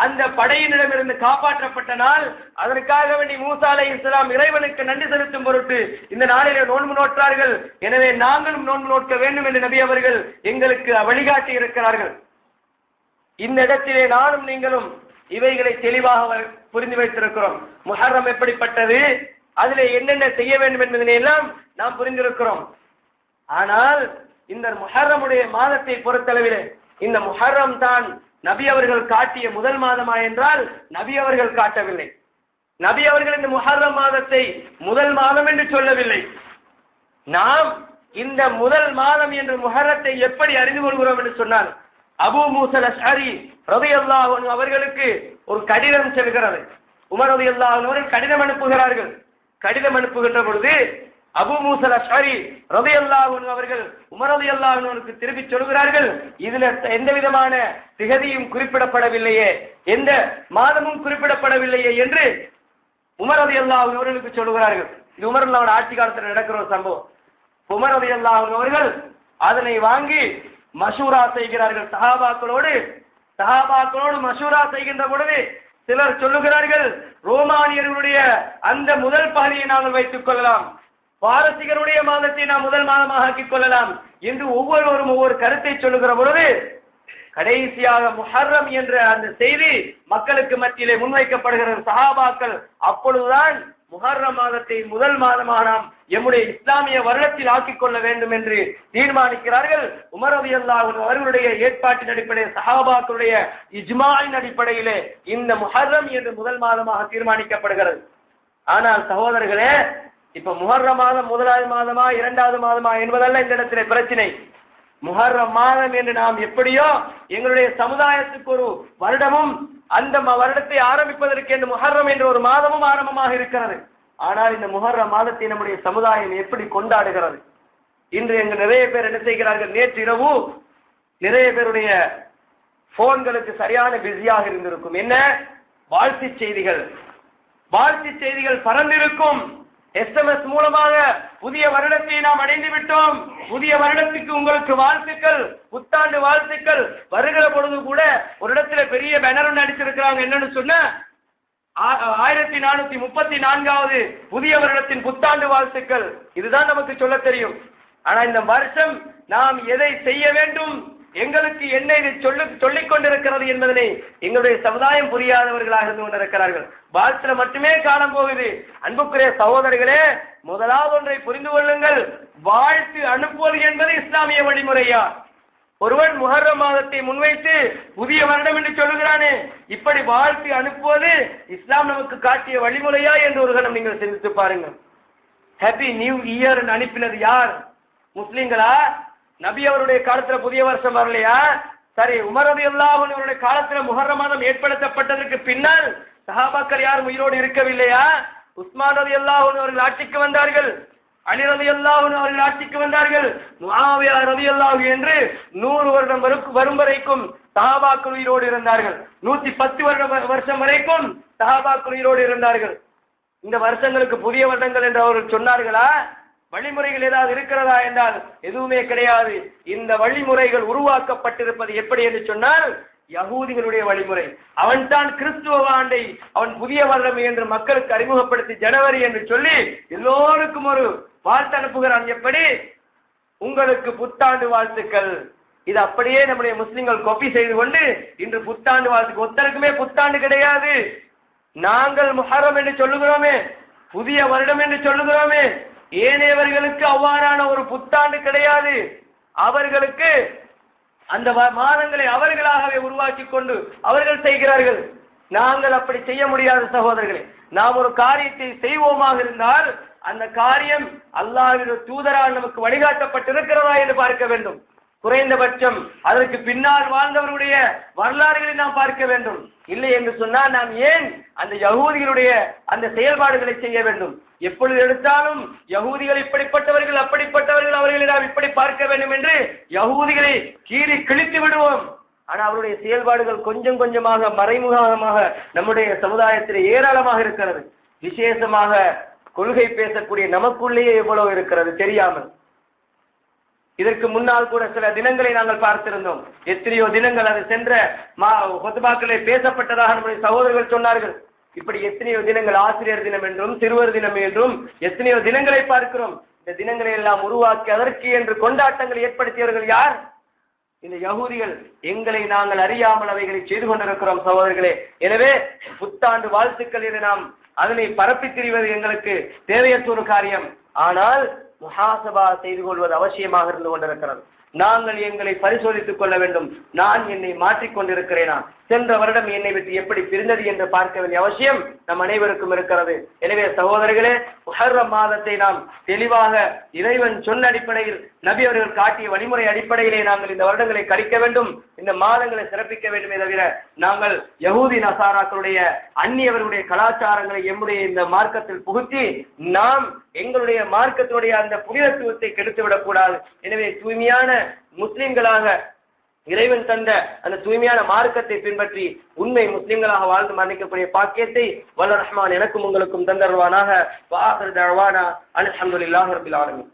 அந்த படையினரிடமிருந்து காப்பாற்றப்பட்ட நாள். அதற்காக வேண்டி மூசா அலைஹிஸ்ஸலாம் இறைவனுக்கு நன்றி செலுத்தும் பொருட்டு இந்த நாளிலே நோன்பு நோற்றார்கள். எனவே நாங்களும் நோன்பு நோக்க வேண்டும் என்று நபி அவர்கள் எங்களுக்கு வழிகாட்டி இருக்கிறார்கள். இந்த இடத்திலே நானும் நீங்களும் இவைகளை தெளிவாக புரிந்து வைத்திருக்கிறோம். முஹர்ரம் எப்படிப்பட்டது, அதிலே என்னென்ன செய்ய வேண்டும் என்பதனை எல்லாம் நாம் புரிந்திருக்கிறோம். ஆனால் இந்த முஹர்ரமுடைய மாதத்தை பொறுத்தளவிலே இந்த முஹர்ரம் தான் நபி அவர்கள் காட்டிய முதல் மாதமா என்றால் நபி அவர்கள் காட்டவில்லை. நபி அவர்கள் இந்த முஹர்ரம் மாதத்தை முதல் மாதம் என்று சொல்லவில்லை. நாம் இந்த முதல் மாதம் என்று முஹர்ரத்தை எப்படி அறிந்து கொள்கிறோம் என்று சொன்னால், அபூ மூஸா அல்-அஷ்அரி ரலியல்லாஹு அன்ஹு அவர்களுக்கு ஒரு கடிதம் செல்கிறது. உமர் ரலியல்லாஹு அன்ஹு அவர்கள் கடிதம் அனுப்புகிறார்கள். கடிதம் அனுப்புகின்ற பொழுது அபூ மூஸா அல்-அஷ்அரி ரலியல்லாஹு அன்ஹு அவர்கள் உமர் ரலியல்லாஹு அன்ஹுவுக்கு திருப்பி சொல்கிறார்கள், இதுல எந்த விதமான திகதியும் குறிப்பிடப்படவில்லையே, எந்த மாதமும் குறிப்பிடப்படவில்லையே என்று உமர் ரலியல்லாஹு அன்ஹு அவர்களுக்கு சொல்கிறார்கள். இது உமர் ரலியல்லாஹு ஆட்சி காலத்தில் நடக்கிற ஒரு சம்பவம். உமர் ரலியல்லாஹு அன்ஹு அவர்கள் அதனை வாங்கி மஷூரா செய்கிறார்கள். சஹாபாக்களோடு மஷூரா செய்கின்ற பொழுது சிலர் சொல்லுகிறார்கள், ரோமானியர்களுடைய அந்த முதல் பகுதியை நாங்கள் வைத்துக் கொள்ளலாம், பாரசீகருடைய மாதத்தை நாம் முதல் மாதமாக ஆக்கிக் கொள்ளலாம் என்று ஒவ்வொருவரும் ஒவ்வொரு கருத்தை சொல்லுகிற பொழுது கடைசியாக முஹர்ரம் என்ற அந்த செய்தி மக்களுக்கு மத்தியிலே முன்வைக்கப்படுகிறது. சஹாபாக்கள் அப்பொழுதுதான் முஹர்ரம் மாதத்தை முதல் மாதமாக நாம் எம்முடைய இஸ்லாமிய வருடத்தில் ஆக்கிக் கொள்ள வேண்டும் என்று தீர்மானிக்கிறார்கள். உமர் ரலியல்லாஹு அன்ஹு அவர்களுடைய ஏற்பாட்டின் அடிப்படையில், சஹாபாக்களுடைய இஜ்மாயின் அடிப்படையிலே இந்த முஹர்ரம் என்று முதல் மாதமாக தீர்மானிக்கப்படுகிறது. ஆனால் சகோதரர்களே, இப்ப முஹர்ரம் மாதம் முதலாவது மாதமா இரண்டாவது மாதமா என்பதல்ல இந்த இடத்திலே பிரச்சனை. முஹர்ரம் மாதம் என்று நாம் எப்படியோ எங்களுடைய சமுதாயத்துக்கு ஒரு வருடமும் அந்த வருடத்தை ஆரம்பிப்பதற்கு என்று முஹர்ரம் என்ற ஒரு மாதமும் ஆரம்பமாக இருக்கிறது. ஆனால் இந்த முஹர்ரம் மாதத்தை நம்முடைய சமுதாயம் எப்படி கொண்டாடுகிறது? இன்று எங்க நிறைய பேர் என்ன செய்கிறார்கள், நேற்று இரவு நிறைய பேருடைய போன்களுக்கு சரியான பிஸியாக இருந்திருக்கும். என்ன வாழ்த்து செய்திகள் பறந்திருக்கும். SMS மூலமாக புதிய வருடத்தை நாம் அடைந்து விட்டோம், புதிய வருடத்துக்கு உங்களுக்கு வாழ்த்துக்கள், புத்தாண்டு வாழ்த்துக்கள். வருகிற பொழுது கூட ஒரு இடத்துல பெரிய பேனர் ஒன்று அடிச்சிருக்கிறாங்க. என்னன்னு சொன்ன 1434வது புதிய வருடத்தின் புத்தாண்டு வாழ்த்துக்கள். இதுதான் நமக்கு சொல்ல தெரியும். ஆனா இந்த வருஷம் நாம் எதை செய்ய வேண்டும், எங்களுக்கு என்ன இதை சொல்லிக் கொண்டிருக்கிறது என்பதனை எங்களுடைய சமுதாயம் புரியாதவர்களாக இருந்து கொண்டிருக்கிறார்கள். வாழ்த்துல மட்டுமே காணம் போகுது. அன்புக்குரிய சகோதரர்களே, முதலாவது ஒன்றை புரிந்து கொள்ளுங்கள், வாழ்த்து அனுப்புவது என்பது இஸ்லாமிய வழிமுறையா? ஒருவன் முஹர்ரம் மாதத்தை முன்வைத்து புதிய வருடம் என்று சொல்லுகிறானே, இப்படி வாழ்த்து அனுப்புவது இஸ்லாம் நமக்கு காட்டிய வழிமுறையா என்று ஒரு கணம் நீங்கள் சிந்தித்து பாருங்கள். ஹாப்பி நியூ இயர் அனுப்பினது யார்? முஸ்லிம்களா? நபி அவருடைய காலத்துல புதிய வருஷம் வரலையா? சரி, உமர் ரலியல்லாஹு அன்ஹு அவருடைய காலத்துல முஹர்ரம் மாதம் ஏற்படுத்தப்பட்டதற்கு பின்னால் சஹாபாக்கள் யாரும் உயிரோடு இருக்கவில்லையா? உஸ்மான் ரலியல்லாஹு அன்ஹு அவர்கள் ஆட்சிக்கு வந்தார்கள், அலி ரலியல்லாஹு அன்ஹு அவர்கள் ஆட்சிக்கு வந்தார்கள், முஆவியா ரலியல்லாஹு என்று 100 வருடம் வரும் வரைக்கும் சஹாபாக்கள் உயிரோடு இருந்தார்கள். 110 வருஷம் வரைக்கும் சஹாபாக்கள் உயிரோடு இருந்தார்கள். இந்த வருஷங்களுக்கு புதிய வருடங்கள் என்று அவர்கள் சொன்னார்களா? வழிமுறைகள் ஏதாவது இருக்கிறதா என்றால் எதுவுமே கிடையாது. இந்த வழிமுறைகள் உருவாக்கப்பட்டிருப்பது எப்படி என்று சொன்னால் யகூதிகளுடைய வழிமுறை. அவன் தான் கிறிஸ்துவ ஆண்டை அவன் புதிய வருடம் என்று மக்களுக்கு அறிமுகப்படுத்தி ஜனவரி என்று சொல்லி எல்லோருக்கும் ஒரு வாழ்த்து அனுப்புகிறான். எப்படி? உங்களுக்கு புத்தாண்டு வாழ்த்துக்கள். இது அப்படியே நம்முடைய முஸ்லிம்கள் காப்பி செய்து கொண்டு இன்று புத்தாண்டு வாழ்த்துக்கு ஒருத்தருக்குமே புத்தாண்டு கிடையாது. நாங்கள் முஹர்ரம் என்று சொல்லுகிறோமே, புதிய வருடம் என்று சொல்லுகிறோமே, ஏனையவர்களுக்கு அவ்வாறான ஒரு புத்தாண்டு கிடையாது. அவர்களுக்கு அந்த மாதங்களை அவர்களாகவே உருவாக்கி கொண்டு அவர்கள் செய்கிறார்கள். நாங்கள் அப்படி செய்ய முடியாத சகோதரர்களே. நாம் ஒரு காரியத்தை செய்வோமாக இருந்தால் அந்த காரியம் அல்லாஹ்வின் தூதரால் நமக்கு வழிகாட்டப்பட்டிருக்கிறதா என்று பார்க்க வேண்டும். குறைந்தபட்சம் அதற்கு பின்னால் வாழ்ந்தவர்களுடைய வரலாறுகளை நாம் பார்க்க வேண்டும். இல்லை என்று சொன்னால் நாம் ஏன் அந்த யகூதிகளுடைய அந்த செயல்பாடுகளை செய்ய வேண்டும்? எப்பொழுது எடுத்தாலும் யகூதிகள் இப்படிப்பட்டவர்கள் அப்படிப்பட்டவர்கள், அவர்களை நாம் இப்படி பார்க்க வேண்டும் என்று யகூதிகளை கீறி கிழித்து விடுவோம். ஆனா அவருடைய செயல்பாடுகள் கொஞ்சம் கொஞ்சமாக மறைமுகமாக நம்முடைய சமுதாயத்தில் ஏராளமாக இருக்கிறது. விசேஷமாக கொள்கை பேசக்கூடிய நமக்குள்ளேயே எவ்வளவு இருக்கிறது தெரியாமல். இதற்கு முன்னால் கூட சில தினங்களை நாங்கள் பார்த்திருந்தோம். எத்தனையோ தினங்கள் அது சென்ற ஹுத்பாக்களே பேசப்பட்டதாக நம்முடைய சகோதரர்கள் சொன்னார்கள். இப்படி எத்தனையோ தினங்கள், ஆசிரியர் தினம் என்றும் சிறுவர் தினம் என்றும் எத்தனையோ தினங்களை பார்க்கிறோம். இந்த தினங்களை எல்லாம் உருவாக்கி அதற்கு என்று கொண்டாட்டங்கள் ஏற்படுத்தியவர்கள் யார்? இந்த யகூதிகள். எங்களை நாங்கள் அறியாமல் அவைகளை செய்து கொண்டிருக்கிறோம் சகோதரர்களே. எனவே புத்தாண்டு வாழ்த்துக்கள் என்று நாம் அதனை பரப்பி திரிவது எங்களுக்கு தேவையற்ற ஒரு காரியம். ஆனால் முஹாசபா செய்து கொள்வது அவசியமாக இருந்து கொண்டிருக்கிறது. நாங்கள் எங்களை பரிசோதித்துக் கொள்ள வேண்டும். நான் என்னை மாற்றிக் கொண்டிருக்கிறேனா? சென்ற வருடம் என்னை விட்டு எப்படி பிரிந்தது என்று பார்க்க வேண்டிய அவசியம் நம் அனைவருக்கும் இருக்கிறது. எனவே சகோதரர்களே, முஹர்ரம் மாதத்தை நாம் தெளிவாக இறைவன் சொன்ன அடிப்படையில், நபி அவர்கள் காட்டிய வழிமுறை அடிப்படையிலே நாங்கள் இந்த வருடங்களை கழிக்க வேண்டும், இந்த மாதங்களை சிறப்பிக்க வேண்டுமே தவிர நாங்கள் யஹூதி நசாராக்களுடைய அந்நியவர்களுடைய கலாச்சாரங்களை எம்முடைய இந்த மார்க்கத்தில் புகுத்தி நாம் எங்களுடைய மார்க்கத்தினுடைய அந்த புனிதத்துவத்தை கெடுத்துவிடக் கூடாது. எனவே தூய்மையான முஸ்லிம்களாக இறைவன் தந்த அந்த தூய்மையான மார்க்கத்தை பின்பற்றி உண்மை முஸ்லிம்களாக வாழ்ந்து மரணிக்கக்கூடிய பாக்கியத்தை வல்ல ரஹ்மான் எனக்கும் உங்களுக்கும் தந்தருவானாக. வஆகிரு தஅவானா அல்ஹம்துலில்லாஹி ரப்பில் ஆலமீன்.